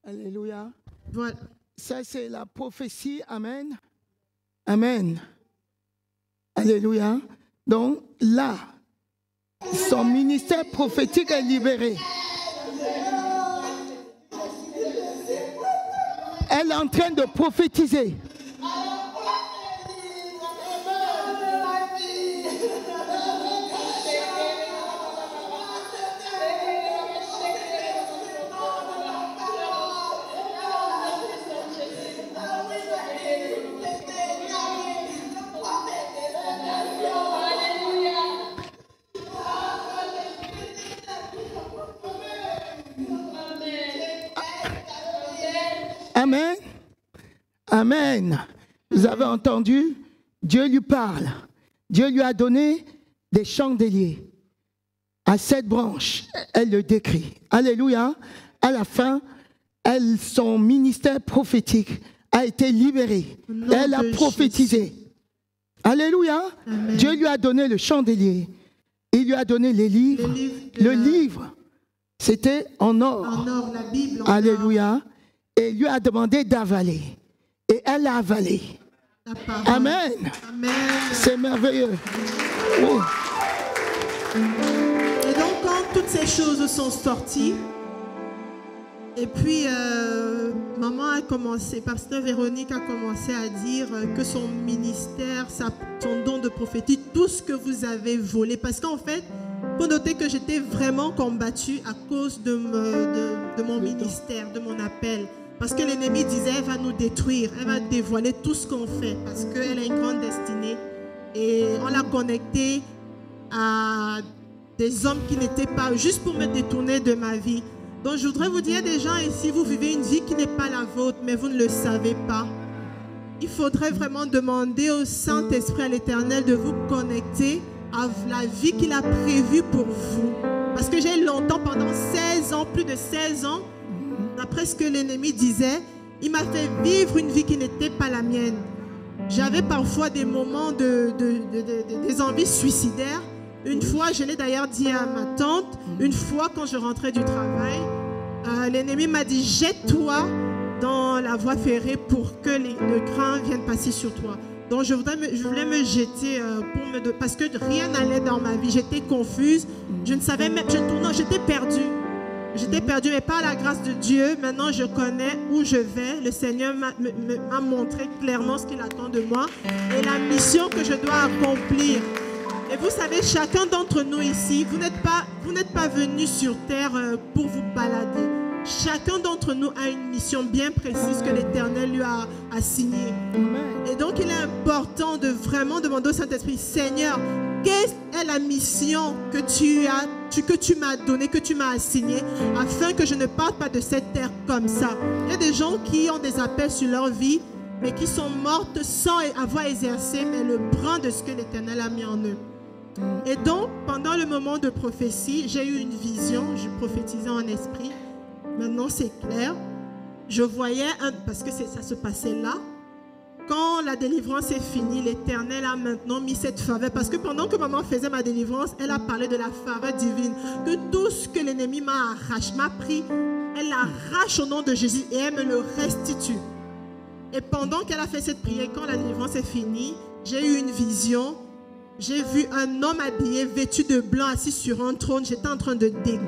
alléluia. Voilà. Ça, c'est la prophétie. Amen. Amen. Alléluia. Donc là, Son ministère prophétique est libéré. Elle est en train de prophétiser. Amen. Amen. Vous avez entendu? Dieu lui parle. Dieu lui a donné des chandeliers. À 7 branches, elle le décrit. Alléluia. À la fin, son ministère prophétique a été libéré. Elle a prophétisé. Alléluia. Amen. Dieu lui a donné le chandelier. Il lui a donné les livres. Le livre, c'était en or. En or, la Bible. Alléluia. Et il lui a demandé d'avaler. Et elle a avalé. Amen. Amen. C'est merveilleux. Oui. Et donc, quand toutes ces choses sont sorties, et puis maman a commencé, pasteur Véronique a commencé à dire que son ministère, son don de prophétie, tout ce que vous avez volé, parce qu'en fait, il faut noter que j'étais vraiment combattue à cause de mon ministère, de mon appel. Parce que l'ennemi disait, elle va nous détruire, elle va dévoiler tout ce qu'on fait, parce qu'elle a une grande destinée. Et on l'a connectée à des hommes qui n'étaient pas, juste pour me détourner de ma vie. Donc je voudrais vous dire, des gens ici, vous vivez une vie qui n'est pas la vôtre, mais vous ne le savez pas. Il faudrait vraiment demander au Saint-Esprit, à l'Éternel, de vous connecter à la vie qu'il a prévue pour vous. Parce que j'ai longtemps, pendant 16 ans, plus de 16 ans, d'après ce que l'ennemi disait, il m'a fait vivre une vie qui n'était pas la mienne. J'avais parfois des moments des envies suicidaires. Une fois, je l'ai d'ailleurs dit à ma tante, une fois quand je rentrais du travail, l'ennemi m'a dit, jette-toi dans la voie ferrée pour que le train vienne passer sur toi. Donc je voulais me jeter parce que rien n'allait dans ma vie. J'étais confuse, je ne savais même, j'étais perdue. J'étais perdue, mais par la grâce de Dieu, maintenant je connais où je vais. Le Seigneur m'a montré clairement ce qu'il attend de moi et la mission que je dois accomplir. Et vous savez, chacun d'entre nous ici, vous n'êtes pas venu sur terre pour vous balader. Chacun d'entre nous a une mission bien précise que l'Éternel lui a assignée. Et donc il est important de vraiment demander au Saint-Esprit, Seigneur, quelle est la mission que tu m'as donnée, que tu m'as assignée, afin que je ne parte pas de cette terre comme ça. Il y a des gens qui ont des appels sur leur vie, mais qui sont mortes sans avoir exercé mais le brin de ce que l'Éternel a mis en eux. Et donc, pendant le moment de prophétie, j'ai eu une vision, je prophétisais en esprit. Maintenant, c'est clair. Je voyais, parce que ça se passait là, quand la délivrance est finie, l'Éternel a maintenant mis cette faveur. Parce que pendant que maman faisait ma délivrance, elle a parlé de la faveur divine. Que tout ce que l'ennemi m'a pris, elle l'arrache au nom de Jésus et elle me le restitue. Et pendant qu'elle a fait cette prière, quand la délivrance est finie, j'ai eu une vision. J'ai vu un homme habillé, vêtu de blanc, assis sur un trône. J'étais en train de décrire.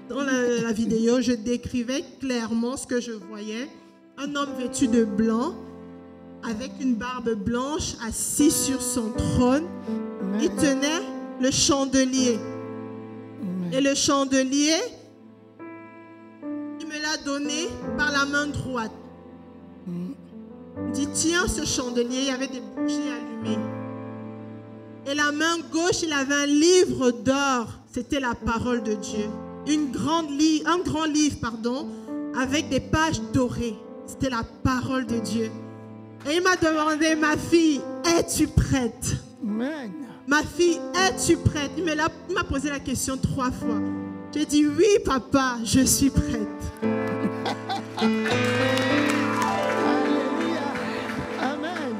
Dans la vidéo, je décrivais clairement ce que je voyais. Un homme vêtu de blanc, avec une barbe blanche, assis sur son trône. Il tenait le chandelier. Et le chandelier, il me l'a donné par la main droite. Il dit, tiens ce chandelier, il y avait des bougies allumées. Et la main gauche, il avait un livre d'or. C'était la parole de Dieu. Un grand livre, avec des pages dorées. C'était la parole de Dieu. Et il m'a demandé, ma fille, es-tu prête? Amen. Ma fille, es-tu prête? Il m'a posé la question 3 fois. J'ai dit, oui, papa, je suis prête. Alléluia. Amen.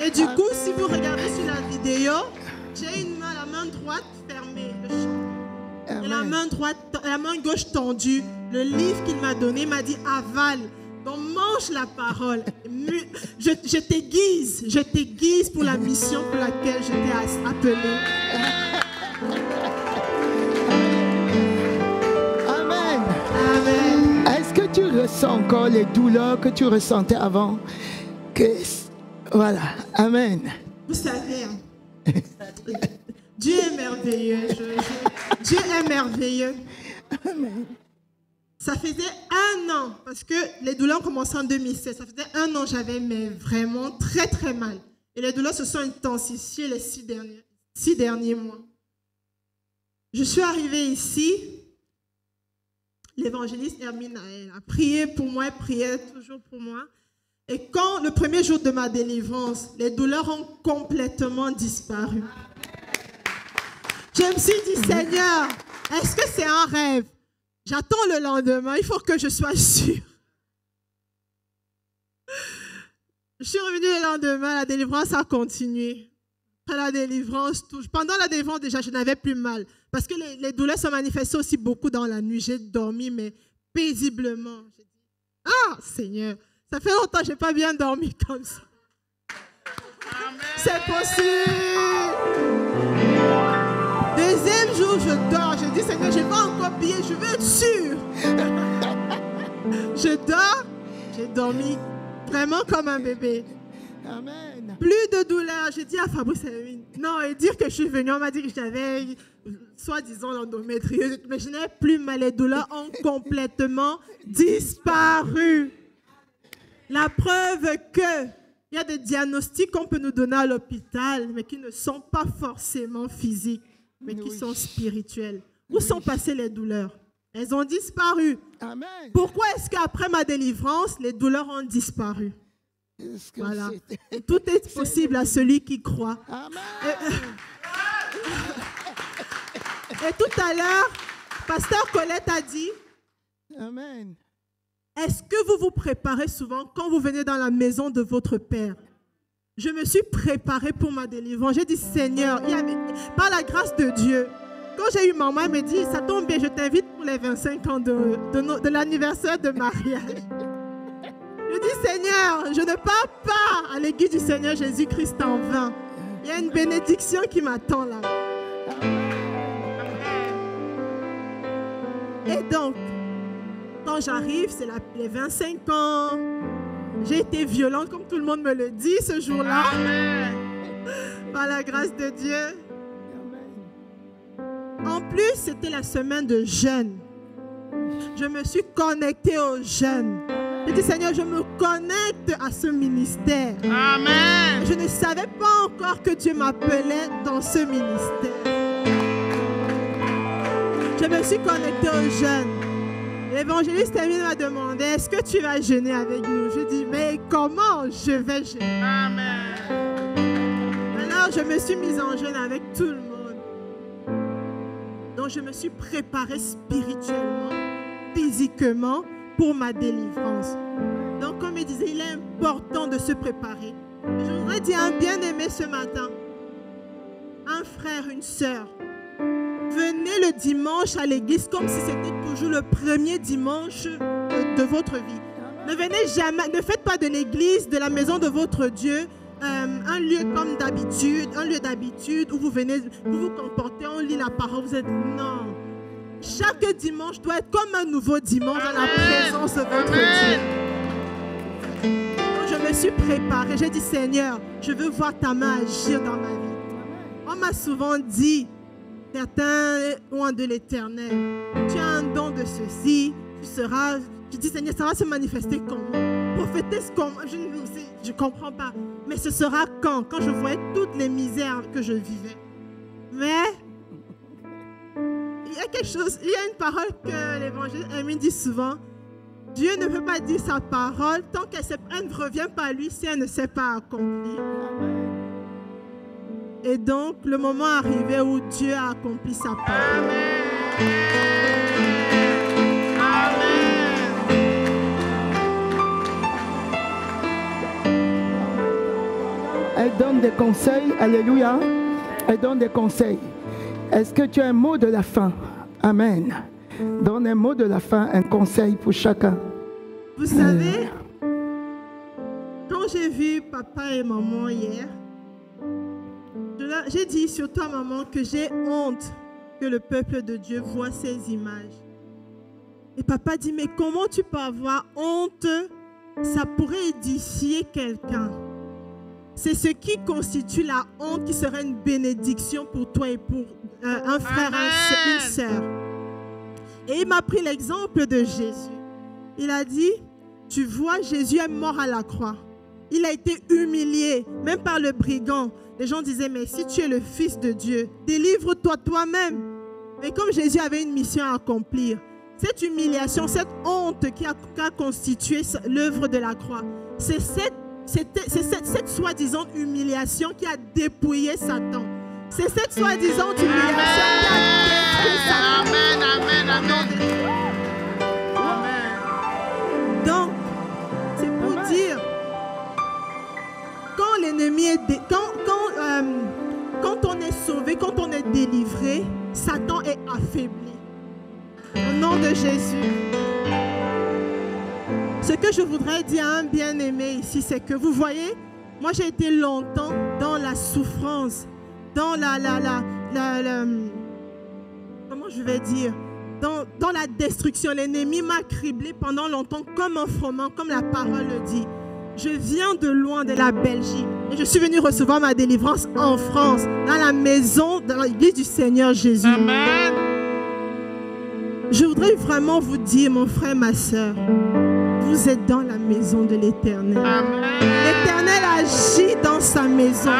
Et du coup, si vous regardez sur la vidéo, j'ai la main droite fermée, le champ. Et la main gauche tendue. Le livre qu'il m'a donné, il m'a dit, avale. Donc mange la parole. Je t'aiguise pour la mission pour laquelle je t'ai appelé. ressens encore les douleurs que tu ressentais avant. Voilà. Amen. Vous savez, Dieu est merveilleux. Dieu est merveilleux. Amen. Ça faisait 1 an, parce que les douleurs ont commencé en 2016. Ça faisait 1 an, j'avais vraiment très très mal. Et les douleurs se sont intensifiées les 6 derniers mois. Je suis arrivée ici. L'évangéliste Hermine a prié pour moi, priait toujours pour moi. Et quand le premier jour de ma délivrance, les douleurs ont complètement disparu. Je me suis dit, Seigneur, est-ce que c'est un rêve? J'attends le lendemain, il faut que je sois sûre. Je suis revenue le lendemain, la délivrance a continué. Après la délivrance, pendant la délivrance déjà, je n'avais plus mal. Parce que les douleurs se manifestaient aussi beaucoup dans la nuit. J'ai dormi, mais paisiblement. J'ai dit, ah, Seigneur, ça fait longtemps que je n'ai pas bien dormi comme ça. C'est possible. Deuxième jour, je dors. Je dis, Seigneur, je vais encore bien, je veux être sûre. Je dors, j'ai dormi vraiment comme un bébé. Amen. Plus de douleur. J'ai dit à Fabrice, non, et dire que je suis venue, on m'a dit que j'avais, soi-disant, l'endométriose, mais je n'ai plus mal. Les douleurs ont complètement disparu. La preuve que il y a des diagnostics qu'on peut nous donner à l'hôpital, mais qui ne sont pas forcément physiques, mais qui sont spirituels. Où sont passées les douleurs? Elles ont disparu. Amen. Pourquoi est-ce qu'après ma délivrance, les douleurs ont disparu? Voilà. Et tout est possible à celui qui croit. Amen. Et tout à l'heure, Pasteur Colette a dit, Amen. est-ce que vous vous préparez souvent quand vous venez dans la maison de votre Père? Je me suis préparée pour ma délivrance. J'ai dit, Seigneur, par la grâce de Dieu, quand j'ai eu maman, elle me dit, ça tombe bien, je t'invite pour les 25 ans de l'anniversaire de mariage. Je dis, Seigneur, je ne pars pas à l'église du Seigneur Jésus-Christ en vain. Il y a une bénédiction qui m'attend là. Et donc, quand j'arrive, c'est les 25 ans. J'ai été violente, comme tout le monde me le dit ce jour-là. Par la grâce de Dieu. En plus, c'était la semaine de jeûne. Je me suis connectée aux jeunes. J'ai dit, Seigneur, je me connecte à ce ministère. Amen. Je ne savais pas encore que Dieu m'appelait dans ce ministère. Je me suis connectée aux jeunes. L'évangéliste Emile m'a demandé, est-ce que tu vas jeûner avec nous? Je dis, mais comment je vais jeûner? Amen. Alors, je me suis mise en jeûne avec tout le monde. Donc, je me suis préparée spirituellement, physiquement, pour ma délivrance. Donc, comme il disait, il est important de se préparer. Je voudrais dire un bien-aimé ce matin, un frère, une sœur. Venez le dimanche à l'église comme si c'était toujours le premier dimanche de votre vie. Ne venez jamais, ne faites pas de l'église, de la maison de votre Dieu, un lieu comme d'habitude, un lieu d'habitude où vous venez, vous vous comportez, on lit la parole, vous êtes non. Chaque dimanche doit être comme un nouveau dimanche dans la présence de votre Dieu. Donc, je me suis préparée, j'ai dit Seigneur, je veux voir ta main agir dans ma vie. On m'a souvent dit, certains ont de l'Éternel, tu as un don de ceci, tu seras, je dis Seigneur, ça va se manifester comment? Prophétesse comment? Je ne comprends pas. Mais ce sera quand je voyais toutes les misères que je vivais. Mais il y a quelque chose, il y a une parole que l'évangile Emile dit souvent. Dieu ne peut pas dire sa parole tant qu'elle ne revient pas à lui si elle ne s'est pas accomplie. Et donc, le moment est arrivé où Dieu a accompli sa parole. Elle donne des conseils, alléluia. Elle donne des conseils. Est-ce que tu as un mot de la fin? Amen. Donne un mot de la fin, un conseil pour chacun. Vous savez, quand j'ai vu papa et maman hier, j'ai dit surtout à maman que j'ai honte que le peuple de Dieu voit ces images. Et papa dit, mais comment tu peux avoir honte? Ça pourrait édifier quelqu'un. C'est ce qui constitue la honte qui serait une bénédiction pour toi et pour un frère, une sœur. Et il m'a pris l'exemple de Jésus. Il a dit, tu vois, Jésus est mort à la croix. Il a été humilié, même par le brigand. Les gens disaient, mais si tu es le Fils de Dieu, délivre-toi toi-même. Mais comme Jésus avait une mission à accomplir, cette humiliation, cette honte qui a constitué l'œuvre de la croix, c'est cette soi-disant humiliation qui a dépouillé Satan. C'est cette soi-disant humiliation qui a détruit Satan. Amen, amen, amen. Donc, c'est pour dire, quand l'ennemi est... Quand on est sauvé, quand on est délivré, Satan est affaibli. Au nom de Jésus. Ce que je voudrais dire à un bien-aimé ici, c'est que vous voyez, moi j'ai été longtemps dans la souffrance, dans comment je vais dire, dans la destruction. L'ennemi m'a criblé pendant longtemps comme un froment, comme la parole le dit. Je viens de loin, de la Belgique, et je suis venu recevoir ma délivrance en France, dans la maison, dans l'église du Seigneur Jésus. Amen. Je voudrais vraiment vous dire, mon frère, ma soeur, vous êtes dans la maison de l'Éternel. L'Éternel agit dans sa maison.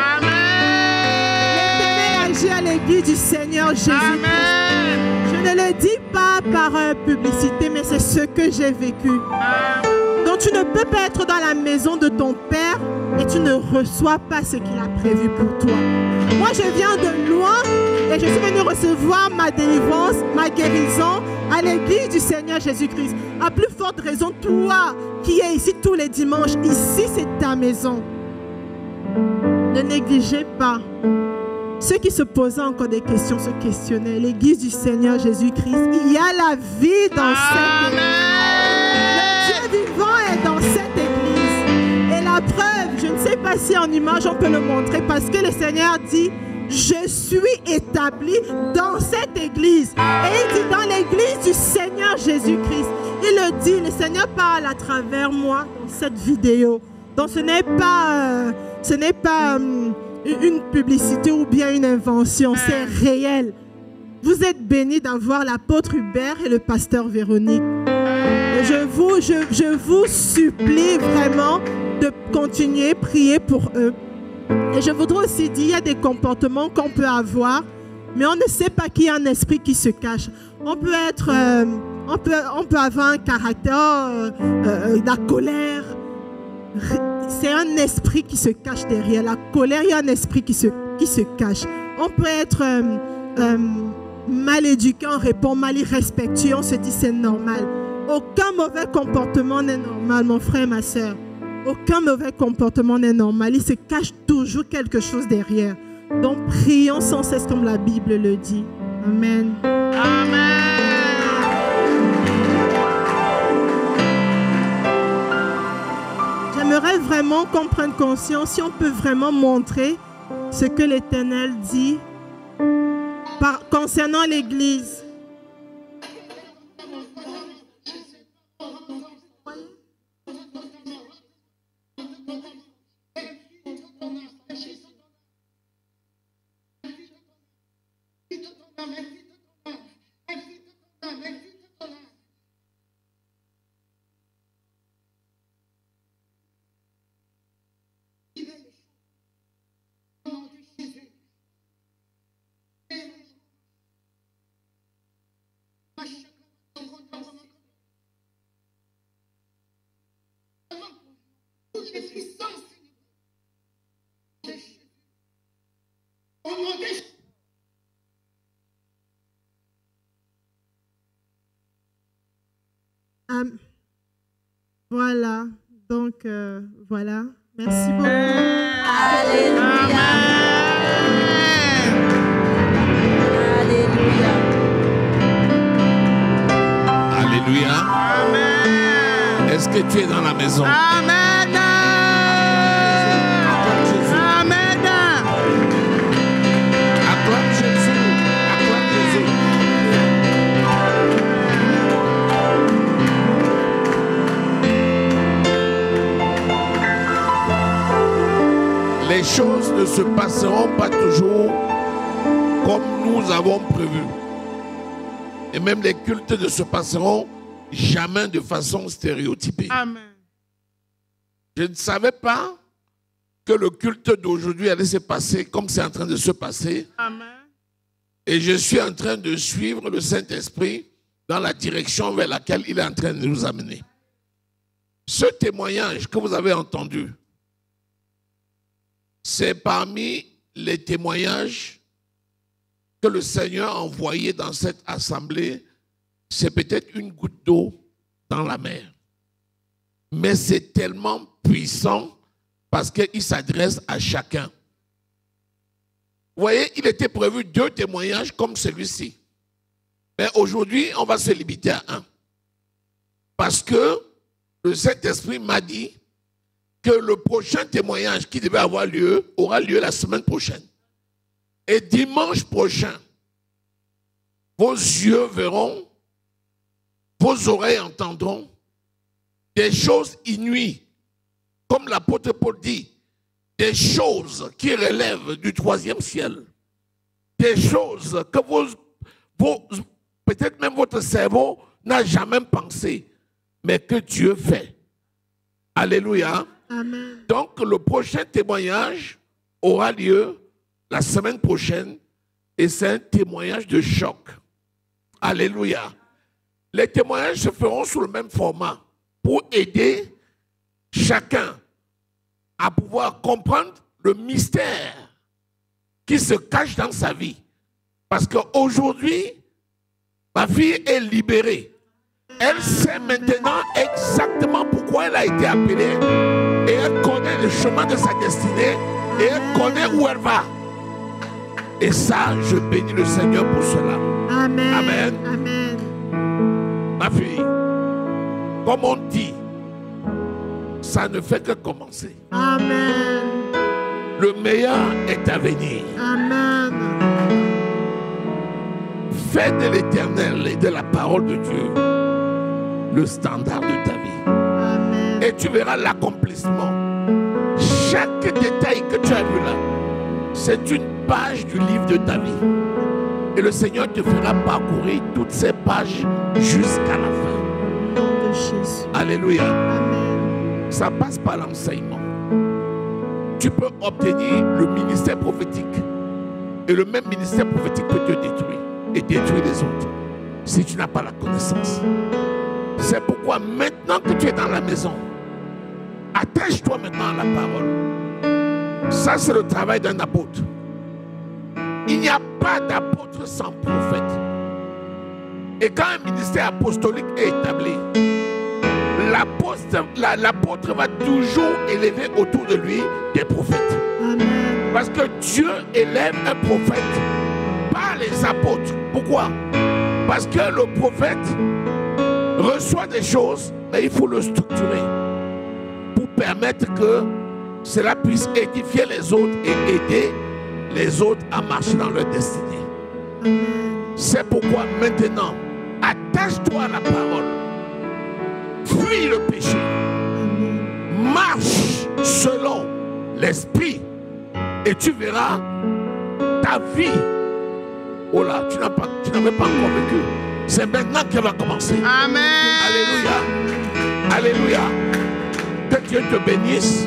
L'Éternel agit à l'église du Seigneur Jésus-Christ. Je ne le dis pas par publicité, mais c'est ce que j'ai vécu. Donc tu ne peux pas être dans la maison de ton Père et tu ne reçois pas ce qu'il a prévu pour toi. Moi, je viens de loin et je suis venu recevoir ma délivrance, ma guérison à l'église du Seigneur Jésus-Christ. À plus forte raison, toi qui es ici tous les dimanches, ici c'est ta maison. Ne négligez pas. Ceux qui se posaient encore des questions se questionnaient. L'église du Seigneur Jésus-Christ, il y a la vie dans cette église. Le Dieu vivant est dans cette église. Et la preuve, je ne sais pas si en image on peut le montrer, parce que le Seigneur dit, je suis établi dans cette église. Et il dit dans l'église du Seigneur Jésus-Christ. Il le dit, le Seigneur parle à travers moi dans cette vidéo. Donc ce n'est pas une publicité ou bien une invention, c'est réel. Vous êtes bénis d'avoir l'apôtre Hubert et le pasteur Véronique. Et je vous supplie vraiment de continuer à prier pour eux. Et je voudrais aussi dire, il y a des comportements qu'on peut avoir, mais on ne sait pas qu'il y a un esprit qui se cache. On peut avoir un caractère, la colère. C'est un esprit qui se cache derrière la colère. Il y a un esprit qui se cache. On peut être mal éduqué, on répond mal, irrespectueux, on se dit c'est normal. Aucun mauvais comportement n'est normal, mon frère, ma soeur. Aucun mauvais comportement n'est normal. Il se cache toujours quelque chose derrière. Donc prions sans cesse comme la Bible le dit. Amen. Amen. J'aimerais vraiment qu'on prenne conscience, si on peut vraiment montrer ce que l'Éternel dit concernant l'Église. Voilà, donc voilà, merci beaucoup. Alléluia. Alléluia. Alléluia. Amen. Est-ce que tu es dans la maison? Amen. Acclame Jésus. Amen. Acclame Jésus. Acclame Jésus. les choses ne se passeront pas toujours comme nous avons prévu. Et même les cultes ne se passeront jamais de façon stéréotypée. Amen. Je ne savais pas que le culte d'aujourd'hui allait se passer comme c'est en train de se passer. Amen. Et je suis en train de suivre le Saint-Esprit dans la direction vers laquelle il est en train de nous amener. Ce témoignage que vous avez entendu, c'est parmi les témoignages que le Seigneur a envoyés dans cette assemblée. C'est peut-être une goutte d'eau dans la mer. Mais c'est tellement puissant parce qu'il s'adresse à chacun. Vous voyez, il était prévu 2 témoignages comme celui-ci. Mais aujourd'hui, on va se limiter à 1. Parce que le Saint-Esprit m'a dit que le prochain témoignage qui devait avoir lieu aura lieu la semaine prochaine. Et dimanche prochain, vos yeux verront, vos oreilles entendront des choses inouïes. Comme l'apôtre Paul dit, des choses qui relèvent du 3e ciel. Des choses que peut-être même votre cerveau n'a jamais pensé, mais que Dieu fait. Alléluia. Amen. Donc le prochain témoignage aura lieu la semaine prochaine et c'est un témoignage de choc. Alléluia. Les témoignages se feront sous le même format pour aider chacun à pouvoir comprendre le mystère qui se cache dans sa vie. Parce qu'aujourd'hui, ma fille est libérée. Elle sait maintenant exactement pourquoi elle a été appelée. Et elle connaît le chemin de sa destinée. Et elle connaît où elle va. Et ça, je bénis le Seigneur pour cela. Amen. Amen. Amen. Ma fille, comme on dit, ça ne fait que commencer. Amen. Le meilleur est à venir. Amen. Fais de l'Éternel et de la parole de Dieu le standard de ta vie. Amen. Et tu verras l'accomplissement. Chaque détail que tu as vu là, c'est une page du livre de ta vie. Et le Seigneur te fera parcourir toutes ces pages jusqu'à la fin. Au nom de Jésus. Alléluia. Amen. Ça passe par l'enseignement. Tu peux obtenir le ministère prophétique. Et le même ministère prophétique peut te détruire et détruire les autres si tu n'as pas la connaissance. C'est pourquoi maintenant que tu es dans la maison, attache-toi maintenant à la parole. Ça, c'est le travail d'un apôtre. Il n'y a pas d'apôtre sans prophète. Et quand un ministère apostolique est établi, l'apôtre va toujours élever autour de lui des prophètes. Amen. Parce que Dieu élève un prophète, pas les apôtres. Pourquoi? Parce que le prophète reçoit des choses, mais il faut le structurer pour permettre que cela puisse édifier les autres et aider les autres à marcher dans leur destinée. Amen. C'est pourquoi maintenant, attache-toi à la parole. Fuis le péché. Amen. Marche selon l'esprit et tu verras ta vie. Oh là, tu n'avais pas encore vécu. C'est maintenant qu'elle va commencer. Amen. Alléluia. Alléluia. Que Dieu te bénisse.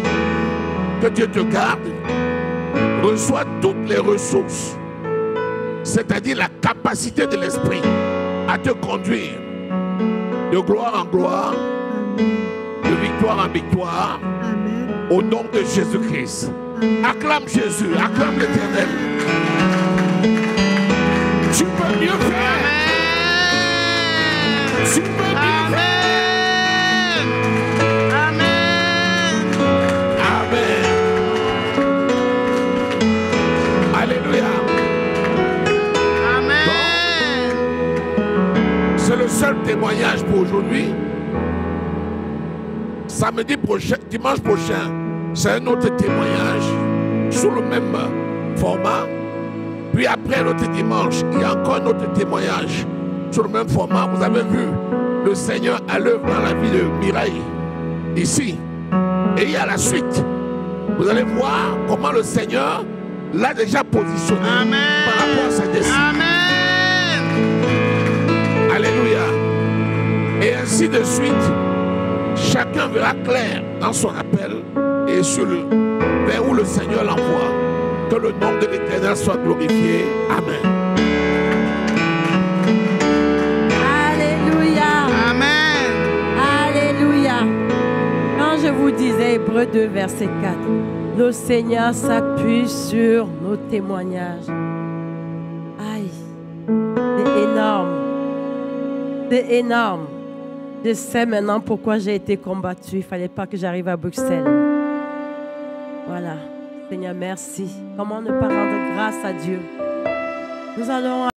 Que Dieu te garde. Reçois toutes les ressources. C'est-à-dire la capacité de l'esprit à te conduire de gloire en gloire, de victoire en victoire, Amen. au nom de Jésus-Christ. Acclame Jésus, acclame l'Éternel. Tu peux mieux faire. Tu peux mieux faire. Amen. Amen. Alléluia. Amen. C'est le seul témoignage pour aujourd'hui. Samedi prochain, dimanche prochain, c'est un autre témoignage sous le même format. Puis après l'autre dimanche, il y a encore un autre témoignage sur le même format. Vous avez vu le Seigneur à l'œuvre dans la vie de Mireille ici. Et il y a la suite. Vous allez voir comment le Seigneur l'a déjà positionné par rapport à sa destinée. Amen. Alléluia. Et ainsi de suite, chacun verra clair dans son appel et vers où le Seigneur l'envoie. Que le nom de l'Éternel soit glorifié. Amen. Alléluia. Amen. Alléluia. Quand je vous disais Hébreux 2, verset 4, le Seigneur s'appuie sur nos témoignages. Aïe, c'est énorme. C'est énorme. Je sais maintenant pourquoi j'ai été combattu. Il ne fallait pas que j'arrive à Bruxelles. Voilà. Seigneur, merci. Comment ne pas rendre grâce à Dieu? Nous allons